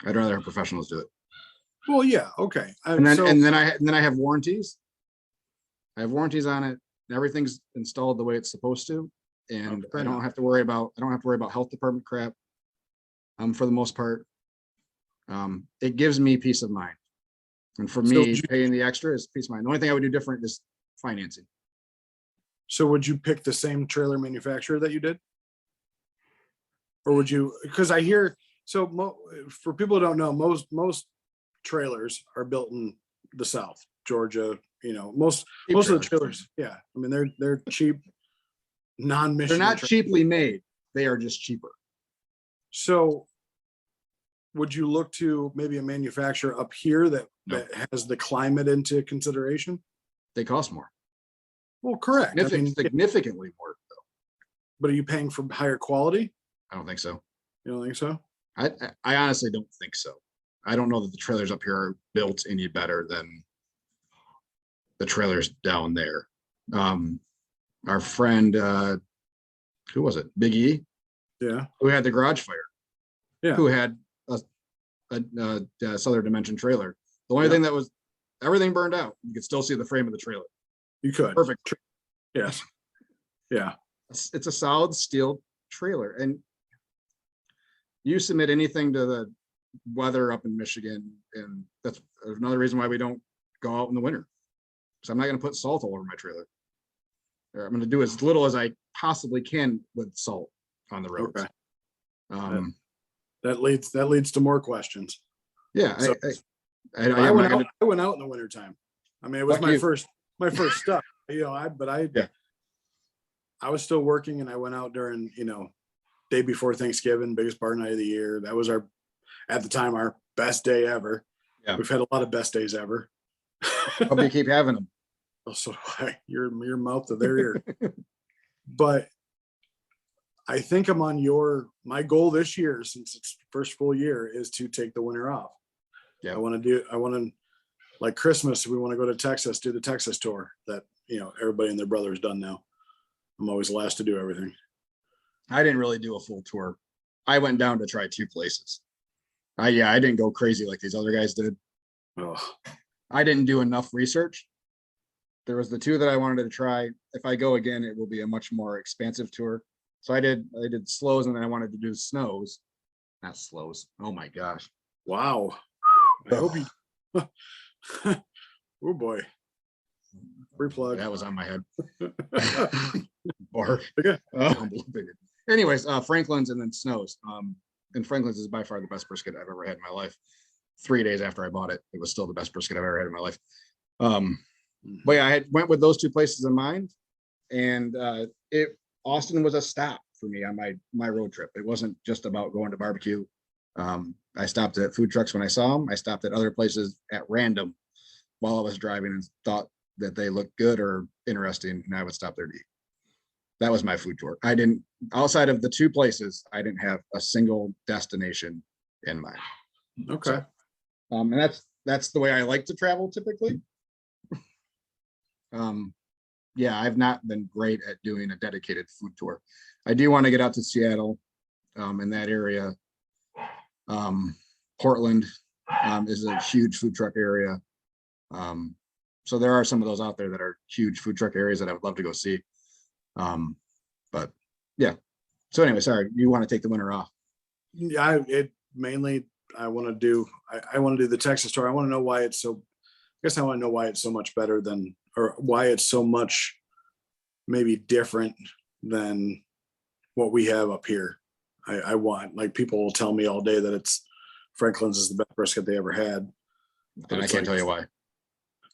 I'd rather have professionals do it. Well, yeah, okay. And then I have warranties. I have warranties on it. Everything's installed the way it's supposed to, and I don't have to worry about health department crap. For the most part, it gives me peace of mind. And for me, paying the extra is peace of mind. The only thing I would do different is financing. So would you pick the same trailer manufacturer that you did? Or would you, because I hear, for people who don't know, most trailers are built in the South, Georgia, most of the trailers. Yeah. I mean, they're cheap, non-Michigan. They're not cheaply made. They are just cheaper. So would you look to maybe a manufacturer up here that has the climate into consideration? They cost more. Well, correct. Significantly more though. But are you paying for higher quality? I don't think so. You don't think so? I honestly don't think so. I don't know that the trailers up here are built any better than the trailers down there. Our friend, who was it? Big E? Yeah. Who had the garage fire? Yeah. Who had a Southern Dimension trailer. The only thing that was, everything burned out. You could still see the frame of the trailer. You could. Perfect. Yes. Yeah. It's a solid steel trailer. And you submit anything to the weather up in Michigan, and that's another reason why we don't go out in the winter. So I'm not going to put salt all over my trailer. I'm going to do as little as I possibly can with salt on the roads. Okay. That leads to more questions. Yeah. So, I went out in the wintertime. I mean, it was my first stuff, I was still working, and I went out during, day before Thanksgiving, biggest bar night of the year. That was at the time, our best day ever. Yeah. We've had a lot of best days ever. Hope you keep having them. So your mouth to their ear. But I think I'm on my goal this year, since it's first full year, is to take the winter off. Yeah. I want to, like Christmas, we want to go to Texas, do the Texas tour that, everybody and their brother's done now. I'm always last to do everything. I didn't really do a full tour. I went down to try 2 places. I didn't go crazy like these other guys did. Oh. I didn't do enough research. There was the 2 that I wanted to try. If I go again, it will be a much more expansive tour. So I did slows, and then I wanted to do snows, not slows. Oh my gosh. Wow. I hope you, oh boy. Free plug. That was on my head. Anyways, Franklin's and then snows. And Franklin's is by far the best brisket I've ever had in my life. 3 days after I bought it, it was still the best brisket I've ever had in my life. But yeah, I went with those 2 places in mind, and Austin was a stop for me on my road trip. It wasn't just about going to barbecue. I stopped at food trucks when I saw them. I stopped at other places at random while I was driving and thought that they looked good or interesting, and I would stop there to eat. That was my food tour. I didn't, outside of the 2 places, I didn't have a single destination in mind. Okay. So, and that's the way I like to travel typically. Yeah, I've not been great at doing a dedicated food tour. I do want to get out to Seattle, in that area. Portland is a huge food truck area. So there are some of those out there that are huge food truck areas that I would love to go see. But yeah. So anyway, sorry, you want to take the winter off? Yeah, I want to do the Texas tour. I want to know why it's so, I guess I want to know why it's so much better than, or why it's so much maybe different than what we have up here. I want, like, people will tell me all day that Franklin's is the best brisket they ever had. And I can't tell you why.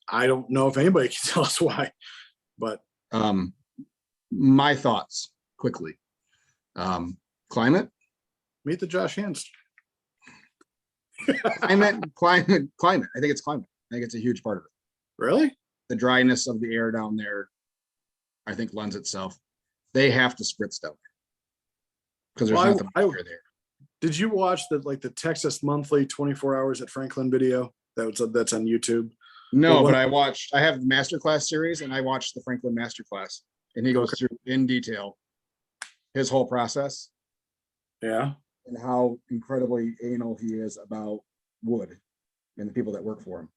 I don't know if anybody can tell us why, but my thoughts quickly. Climate. Meet the Josh Hands. I meant climate. I think it's climate. I think it's a huge part of it. Really? The dryness of the air down there, I think, lends itself. They have to spritz down there because there's nothing air there. Did you watch the Texas Monthly 24 Hours at Franklin video? That's on YouTube. No, Well, but I have the masterclass series and I watched the Franklin masterclass and he goes Okay. through in detail his whole process yeah. and how incredibly anal he is about wood and the people that work for him.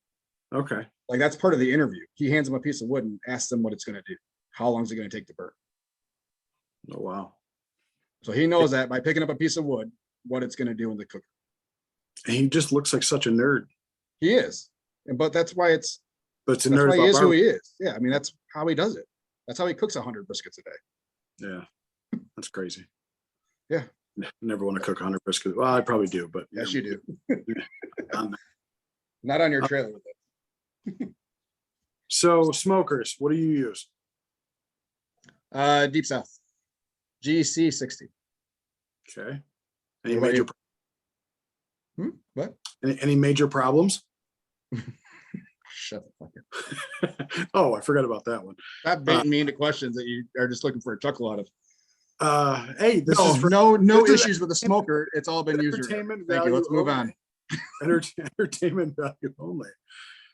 Okay. Like that's part of the interview. He hands them a piece of wood and asks them what it's going to do. How long is it going to take to burn? Oh, wow. So he knows that by picking up a piece of wood, what it's going to do in the cooker. And he just looks like such a nerd, He is, but that's why but it's a that's nerd why he about is who barbecue. he is. Yeah, I mean that's how he does it. That's how he cooks 100 briskets a day. Yeah. That's crazy. Yeah. Never want to cook 100 brisket. Well, I probably do, but Yes, you do. Um, Not on your trailer with it. So smokers, what do you use? Deep South, GC 60. Okay. Any What about major you? What? any major problems? Shut the fuck up. Oh, I forgot about that one. Stop baiting me into questions that you are just looking for a chuckle out of. Hey, this No, is for no this is issues with the smoker. It's all been user. entertainment Thank you. value Let's move only. on. Entertainment value only.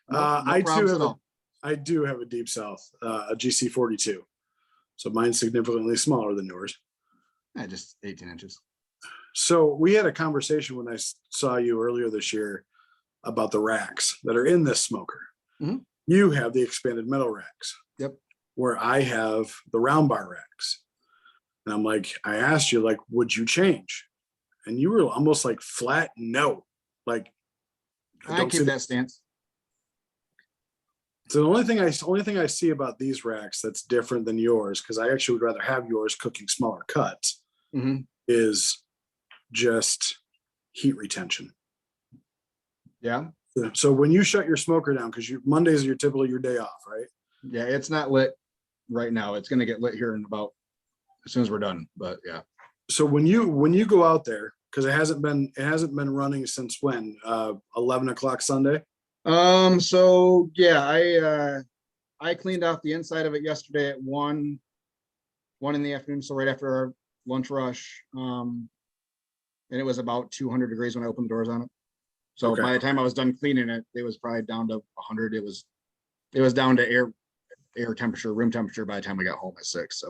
No I too problems have at all. I do have a Deep South, a GC 42. So mine's significantly smaller than yours. Yeah, just 18 inches. So we had a conversation when I saw you earlier this year about the racks that are in this smoker. Mhm. You have the expanded metal racks. Yep. Where I have the round bar racks. And I'm like, I asked you, like, would you change? And you were almost like flat no. Like, I keep that stance. So the only thing I see about these racks that's different than yours, because I actually would rather have yours cooking smaller cuts, is just heat retention. Yeah. So when you shut your smoker down, because Mondays are typically your day off, right? Yeah, it's not lit right now. It's going to get lit here in about as soon as we're done. But yeah. So when you go out there, because it hasn't been running since when? 11 o'clock Sunday. So yeah, I cleaned off the inside of it yesterday at one in the afternoon. So right after our lunch rush. And it was about 200 degrees when I opened the doors on it. So Okay. by the time I was done cleaning it, it was probably down to 100. It was down to air temperature, room temperature by the time I got home at 6.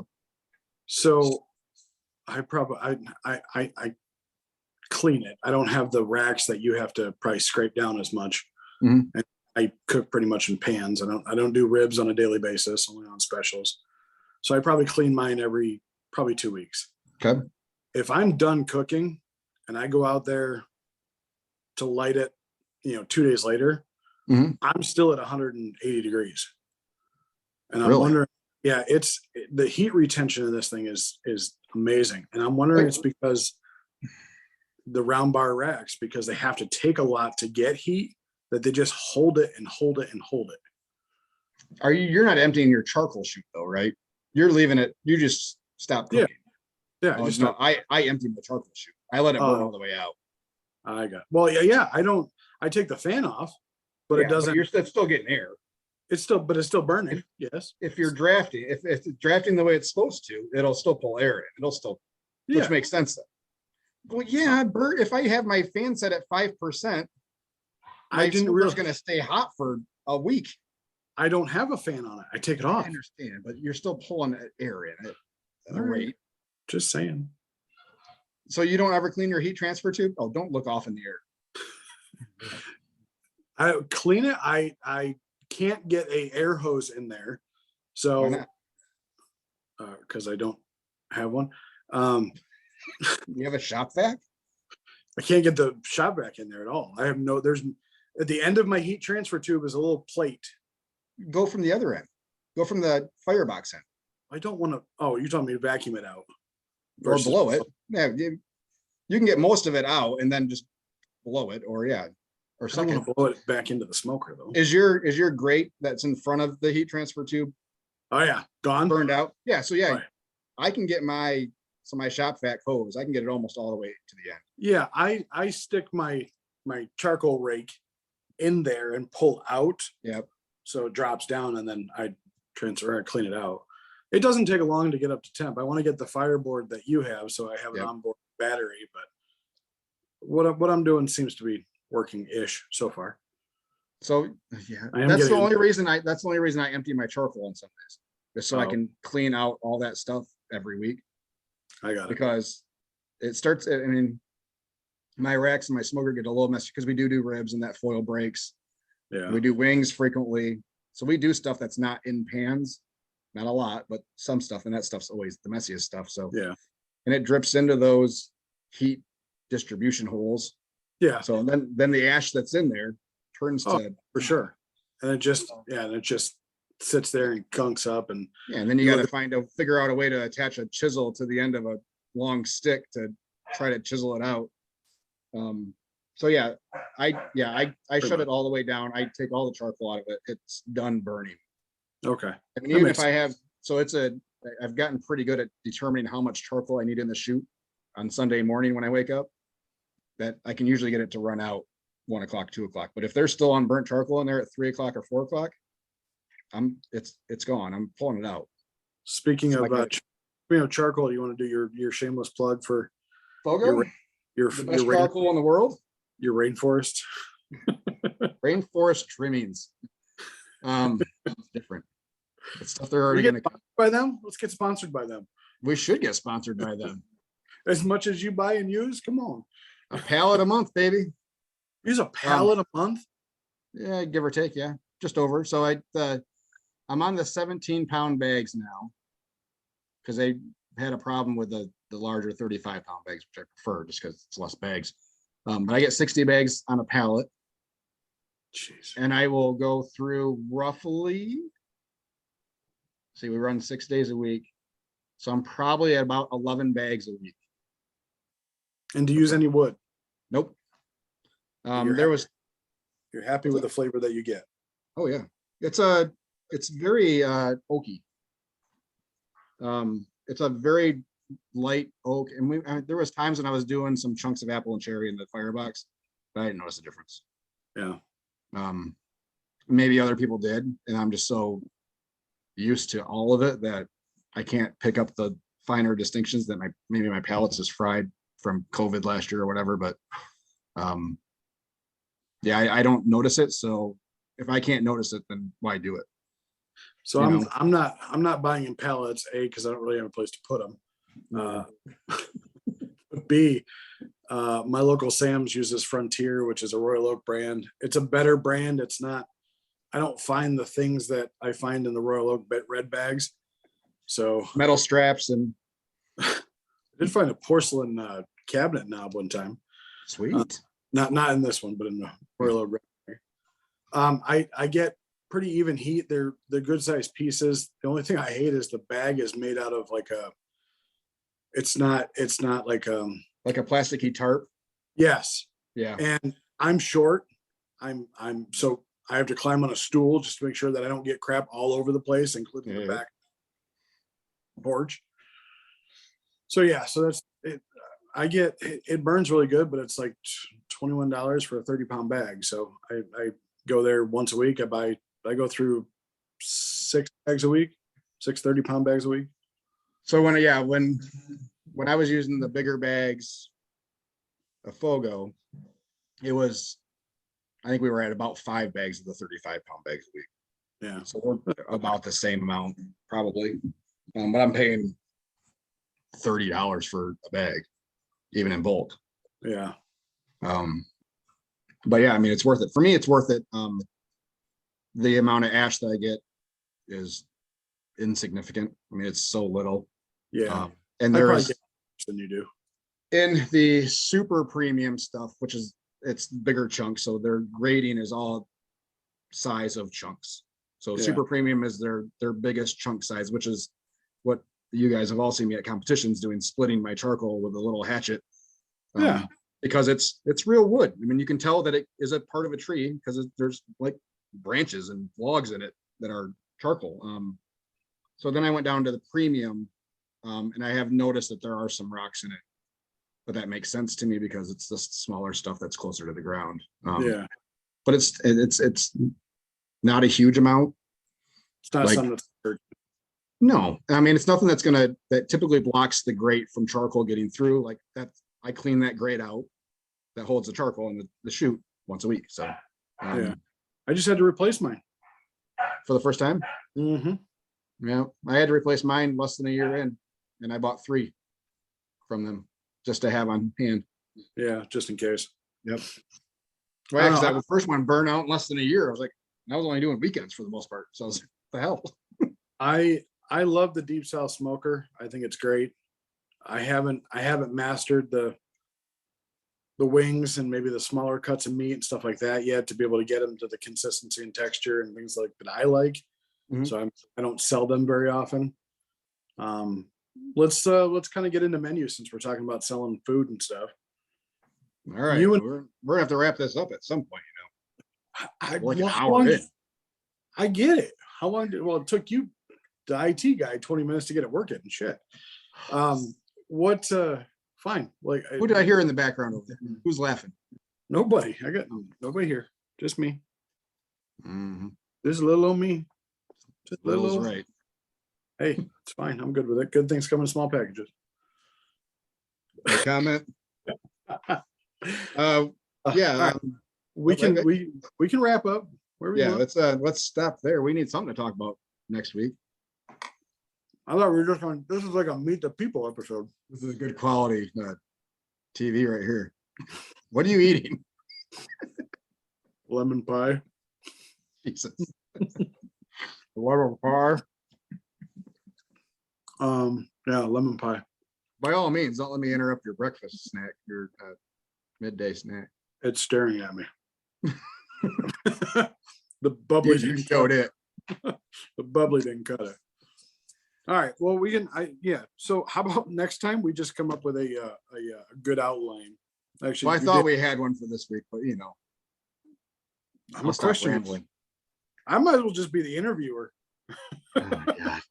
So I probably I clean it. I don't have the racks that you have to probably scrape down as much. Mhm. And I cook pretty much in pans. I don't do ribs on a daily basis, only on specials. So I probably clean mine every probably 2 weeks. Okay. If I'm done cooking and I go out there to light it, 2 days later, Mhm. I'm still at 180 degrees. And I'm Really? wondering, yeah, it's the heat retention of this thing is amazing. And I'm wondering it's because the round bar racks, because they have to take a lot to get heat, that they just hold it and hold it and hold it. You're not emptying your charcoal chute though, right? You're leaving it, you just stop Yeah. cooking. Yeah. Oh, no, I empty my charcoal chute. I let it burn all the way out. Well, yeah. I take the fan off, but Yeah, it doesn't. You're still getting air. It's still burning. Yes. If you're drafting, if it's drafting the way it's supposed to, it'll still pull air in. It'll still, which Yeah. makes sense then. Well, yeah, Bert, if I have my fan set at 5%, I my didn't smoker's really. going to stay hot for a week. I don't have a fan on it. I take it I off. understand, but you're still pulling air in it. All right. Just saying. So you don't ever clean your heat transfer tube? Oh, don't look off in the air. I clean it. I can't get a air hose in there. So, Why not? Because I don't have one. You have a shop vac? I can't get the shop vac in there at all. There's at the end of my heat transfer tube is a little plate. Go from the other end. Go from the firebox end. I don't want to. Oh, you're telling me to vacuum it out. Or blow it. Yeah, you can get most of it out and then just blow it, or yeah. Or I don't something. want to blow it back into the smoker though. Is your grate that's in front of the heat transfer tube Oh yeah, gone. burned out? Yeah, so yeah, Right. I can get my shop vac hose. I can get it almost all the way to the end. Yeah, I stick my charcoal rake in there and pull out. Yep. So it drops down and then I clean it out. It doesn't take long to get up to temp. I want to get the fireboard that you have, so I have an onboard battery. But what I'm doing seems to be working-ish so far. So yeah, I am that's the getting- only reason I empty my charcoal on Sundays, just so I Oh. can clean out all that stuff every week, I got it. because it starts, I mean, my racks and my smoker get a little messy because we do ribs and that foil breaks. Yeah. We do wings frequently. So we do stuff that's not in pans, not a lot, but some stuff. And that stuff's always the messiest stuff. So, Yeah. and it drips into those heat distribution holes. Yeah, So then the ash that's in there turns Oh. to, for sure. And it just sits there and gunks up and yeah. And then you You got look to figure out a way to attach a chisel to the end of a long stick to try to chisel it out. So yeah, I shut it all the way down. I take all the charcoal out of it. It's done burning. okay. I mean, even makes if I have, so I've gotten pretty good at determining how much charcoal I need in the chute on Sunday morning when I wake up, that I can usually get it to run out 1 o'clock, 2 o'clock. But if there's still on burnt charcoal in there at 3 o'clock or 4 o'clock, it's gone. I'm pulling it out. Speaking So I of got charcoal, you want to do your shameless plug for Fogo, your the best charcoal in the world, your rainforest? rainforest trimmings. It's different. It's stuff they're We already get gonna. sponsored by them. Let's get sponsored by them. We should get sponsored by them. As much as you buy and use, come on. A pallet a month, baby. Use a pallet a month. Yeah, give or take. Yeah, just over. So I'm on the 17-pound bags now, because they had a problem with the larger 35-pound bags, which I prefer just because it's less bags. But I get 60 bags on a pallet, Jeez. and I will go through roughly. See, we run 6 days a week, so I'm probably at about 11 bags a week. And do you use any wood? Nope. You're happy with the flavor that you get. Oh yeah, it's very oaky. It's a very light oak, and there was times when I was doing some chunks of apple and cherry in the firebox, but I didn't notice a difference. Yeah. Maybe other people did, and I'm just so used to all of it that I can't pick up the finer distinctions that maybe my palate's is fried from COVID last year or whatever. But yeah, I don't notice it. So if I can't notice it, then why do it? So I'm not buying in pallets, A, because I don't really have a place to put them. B, my local Sam's uses Frontier, which is a Royal Oak brand. It's a better brand. It's not, I don't find the things that I find in the Royal Oak red bags. So Metal straps and I did find a porcelain cabinet knob one time. sweet. Not in this one, but in the Royal Oak red bag. I get pretty even heat. They're good sized pieces. The only thing I hate is the bag is made out of like it's not like Like a plasticky tarp. yes. Yeah. And I'm short. So I have to climb on a stool just to make sure that I don't get crap all over the place, including the back porch. So yeah, so that's it. It burns really good, but it's like $21 for a 30-pound bag. So I go there once a week. I go through 6 bags a week, 6 30-pound bags a week. So when I was using the bigger bags of Fogo, it was, I think we were at about 5 bags of the 35-pound bags a week. Yeah. So we're about the same amount probably. But I'm paying $30 for a bag, even in bulk. Yeah. But yeah, I mean, it's worth it. For me, it's worth it. The amount of ash that I get is insignificant. I mean, it's so little. Yeah. And I probably there's get more than you do. in the super premium stuff, which is it's bigger chunks. So their grading is all size of chunks. So Yeah. super premium is their biggest chunk size, which is what you guys have all seen me at competitions doing, splitting my charcoal with a little hatchet. Yeah. Because it's real wood. I mean, you can tell that it is a part of a tree because there's like branches and logs in it that are charcoal. So then I went down to the premium, and I have noticed that there are some rocks in it, but that makes sense to me because it's the smaller stuff that's closer to the ground. Yeah. But it's not a huge amount. It's not like- something that's hurt. No, I mean, it's nothing that typically blocks the grate from charcoal getting through. Like that, I clean that grate out that holds the charcoal in the chute once a week. So Yeah. I just had to replace mine. For the first time. Mm-hmm. Yeah, I had to replace mine less than a year in, and I bought 3 from them just to have on hand. Yeah, just in case. Yep. I Well, don't because know. that was the first one burned out in less than a year. I was like, I was only doing weekends for the most part. So I was like, what the hell? I love the Deep South smoker. I think it's great. I haven't mastered the wings and maybe the smaller cuts of meat and stuff like that yet to be able to get them to the consistency and texture and things like that I like. Mhm. So I don't sell them very often. Let's kind of get into menus since we're talking about selling food and stuff. All right, You and we're gonna have to wrap this up at some point. Like an well, hour in. I get it. How long did it took you, the IT guy, 20 minutes to get it working and shit. What fine. Like Who did I hear in the background over there? Who's laughing? nobody. I got nobody here. Just me. Mm-hmm. Just little old me. Just little Little's old. right. Hey, it's fine. I'm good with it. Good things come in small packages. No comment. Yeah. All right. We can wrap up wherever you Yeah, want. let's stop there. We need something to talk about next week. I thought we were just on. This is like a meet the people episode. This is good quality TV right here. What are you eating? Lemon pie. Jesus. Lemon pie. Yeah, lemon pie. By all means, don't let me interrupt your breakfast snack, your midday snack. It's staring at me. The bubbly You didn't showed cut it. The bubbly didn't cut it. All right. Well, we can. Yeah. So how about next time we just come up with a good outline? Actually, Well, I thought we had one for this week, but I'm I'll a stop question. rambling. I might as well just be the interviewer. Oh my God.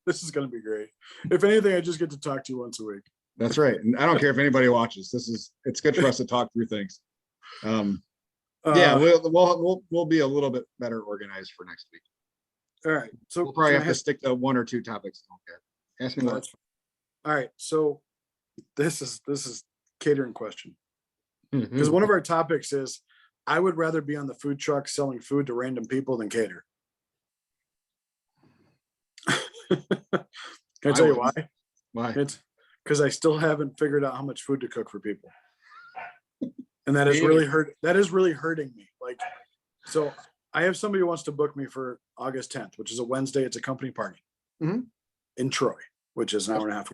This is going to be great. If anything, I just get to talk to you once a week. That's right. And I don't care if anybody watches. It's good for us to talk through things. Yeah, we'll be a little bit better organized for next week. All right. So We'll probably can have to stick to 1 or 2 topics. Okay. Ask me what. All right. So this is catering question. Because Mhm. one of our topics is I would rather be on the food truck selling food to random people than cater. Can I tell you why? Why? It's because I still haven't figured out how much food to cook for people. And that is Me really hurting me. Like, so I have somebody who wants to book me for August 10th, which is a Wednesday. It's a company party Mhm. in Troy, which is an hour and a half.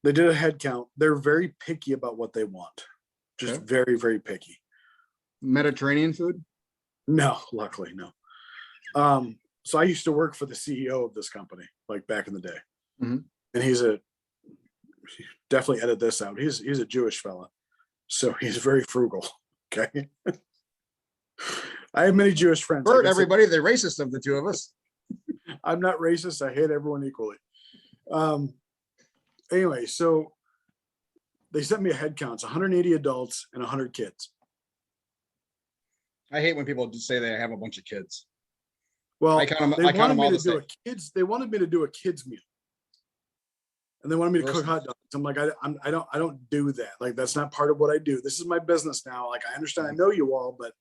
They did a head count. They're very picky about what they want. Just Okay. very, very picky. Mediterranean food? No, luckily, no. So I used to work for the CEO of this company, like back in the day. Mhm. And definitely edit this out. He's a Jewish fella. So he's very frugal. Okay. I have many Jewish friends. Bert, Like I said, everybody, the racist of the two of us. I'm not racist. I hate everyone equally. Anyway, so they sent me a head count. It's 180 adults and 100 kids. I hate when people just say they have a bunch of kids. Well, I count them they wanted all me the to do same. they wanted me to do a kids meal. And they wanted me to cook Listen. hot dogs. I'm like, I don't do that. Like, that's not part of what I do. This is my business now. Like, I understand, I know you all, but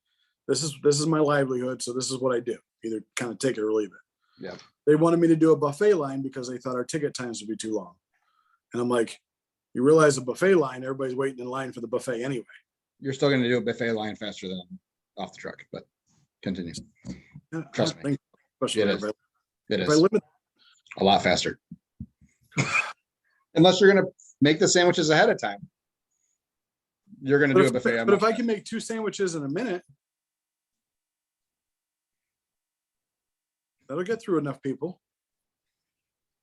this is my livelihood. So this is what I do. Either kind of take it or leave it. Yeah. They wanted me to do a buffet line because they thought our ticket times would be too long. And I'm like, you realize a buffet line, everybody's waiting in line for the buffet anyway. You're still going to do a buffet line faster than off the truck, but continue. Trust me. Especially It is. It if I is live in, a lot faster. Unless you're going to make the sandwiches ahead of time. You're going to do a buffet. but if I can make 2 sandwiches in a minute, that'll get through enough people.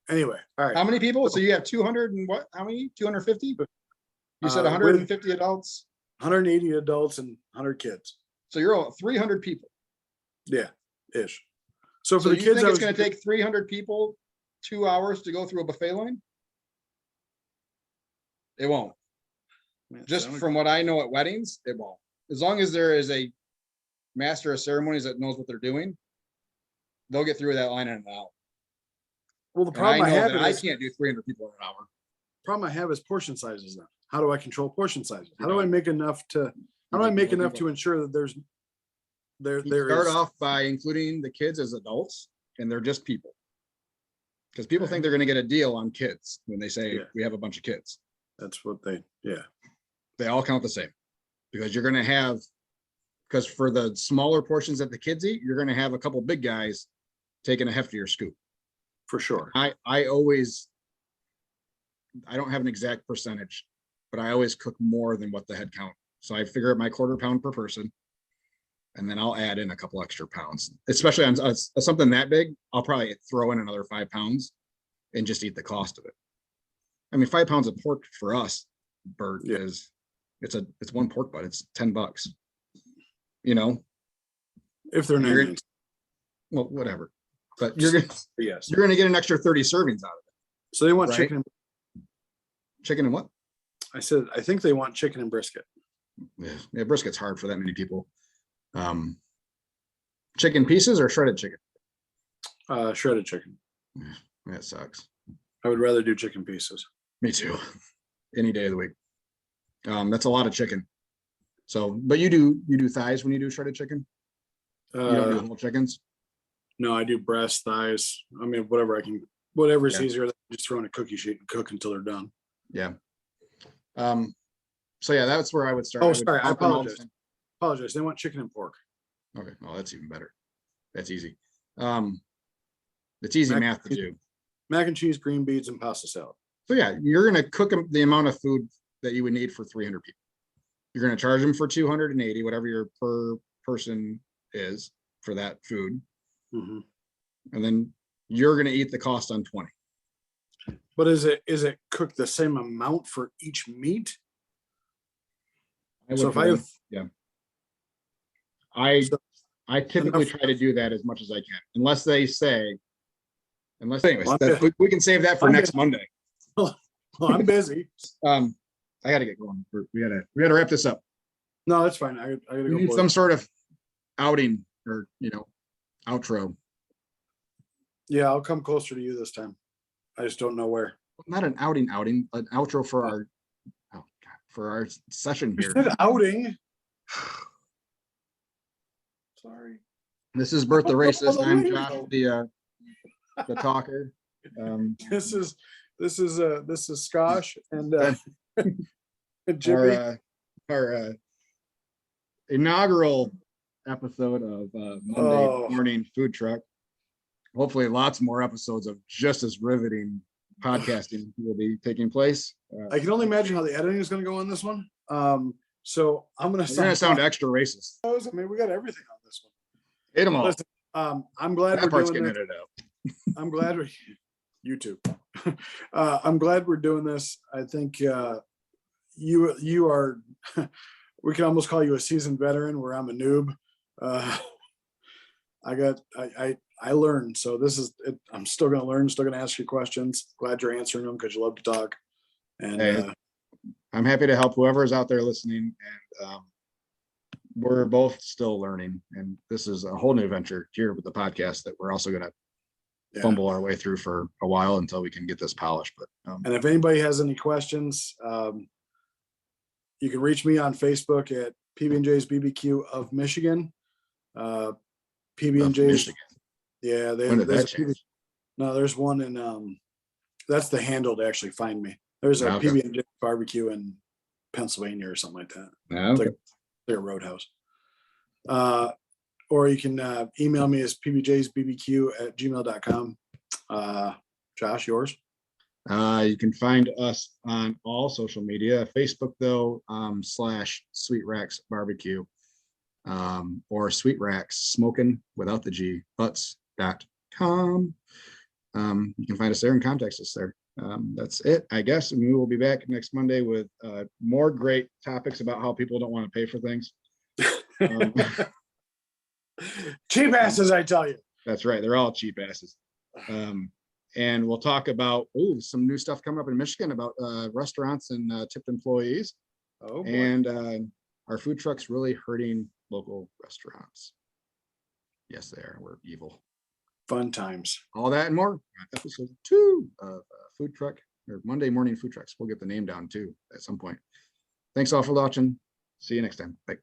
Anyway, all right. How many people? So you have 200 and what? How many? 250? You said 150 adults? 180 adults and 100 kids. So you're all 300 people. Yeah, ish. So for So the you kids, think it's going to take 300 people 2 hours to go through a buffet line? It won't. Just from what I know at weddings, it won't. As long as there is a master of ceremonies that knows what they're doing, they'll get through that line in an hour. Well, the And problem I know I have that I is can't do 300 people in an hour. problem I have is portion sizes. Now, how do I control portion sizes? How do I make enough to ensure that there You start is off by including the kids as adults, and they're just people. Because people think they're going to get a deal on kids when they say we have a bunch of kids. that's what They all count the same, because you're going to have, because for the smaller portions that the kids eat, you're going to have a couple big guys taking a heftier scoop. for sure. I don't have an exact percentage, but I always cook more than what the head count. So I figure out my quarter pound per person, and then I'll add in a couple extra pounds, especially on something that big. I'll probably throw in another 5 pounds and just eat the cost of it. I mean, 5 pounds of pork for us, Bert, is it's one pork butt. It's $10, you know, If they're not, well, whatever, but you're going to get an extra 30 servings out of it. So they want Right? chicken And what? I said, I think they want chicken and brisket. Yeah, brisket's hard for that many people. Chicken pieces or shredded chicken? Shredded chicken. That sucks. I would rather do chicken pieces. Me too. Any day of the week. That's a lot of chicken. So, but you do thighs when you do shredded chicken? You don't do whole chickens? No, I do breast, thighs. I mean, whatever's easier. Just throw in a cookie sheet and cook until they're done. Yeah. So yeah, that's where I would start. Oh, sorry. I apologize. They want chicken and pork. Okay. Well, that's even better. That's easy. It's easy math to do. Mac and cheese, green beans, and pasta salad. So yeah, you're going to cook them the amount of food that you would need for 300 people. You're going to charge them for 280, whatever your per person is for that food. Mm-hmm. And then you're going to eat the cost on 20. But is it cooked the same amount for each meat? I typically try to do that as much as I can, unless anyways, we can save that for next Monday. Well, I'm busy. I gotta get going. We gotta wrap this up. No, that's fine. I gotta We go. need some sort of outing or outro. Yeah, I'll come closer to you this time. I just don't know where. Not an outing, an outro for our session You here. said outing. Sorry. This is Bert the Racist. I'm Josh, the talker. This is Skosh and Jimmy. Our inaugural episode of Monday Morning Food Truck. Hopefully lots more episodes of just as riveting podcasting will be taking place. I can only imagine how the editing is going to go on this one. So I'm going to sound extra racist. I mean, we got everything on this one. Hit them all. Listen, I'm glad that we're part's doing getting this. edited out. I'm glad YouTube. I'm glad we're doing this. I think you are. We can almost call you a seasoned veteran, where I'm a noob. I learned, so this is it. I'm still going to learn, still going to ask you questions. Glad you're answering them because you love to talk. And I'm happy to help whoever is out there listening. And we're both still learning. And this is a whole new venture here with the podcast that we're also going to fumble our way through for a while until we can get this polished. But and if anybody has any questions, you can reach me on Facebook at PB&J's BBQ of Michigan. PB&J's. Yeah, there's one in that's the handle to actually find me. There's a PB&J barbecue in Pennsylvania or something like that. It's like a roadhouse. Or you can email me as pbjsbbq@gmail.com. Josh, yours? You can find us on all social media. Facebook though, /Sweet Racks Barbecue, or Sweet Racks Smoking without the G butts.com. You can find us there and contact us there. That's it, I guess. And we will be back next Monday with more great topics about how people don't want to pay for things. Cheap asses, I tell you. That's right. They're all cheap asses. And we'll talk about some new stuff coming up in Michigan about restaurants and tipped employees. Oh, boy. And our food truck's really hurting local restaurants. Yes, they are. We're evil. Fun times. All that and more. Episode 2 of Food Truck or Monday morning food trucks. We'll get the name down too at some point. Thanks all for watching. See you next time. Bye.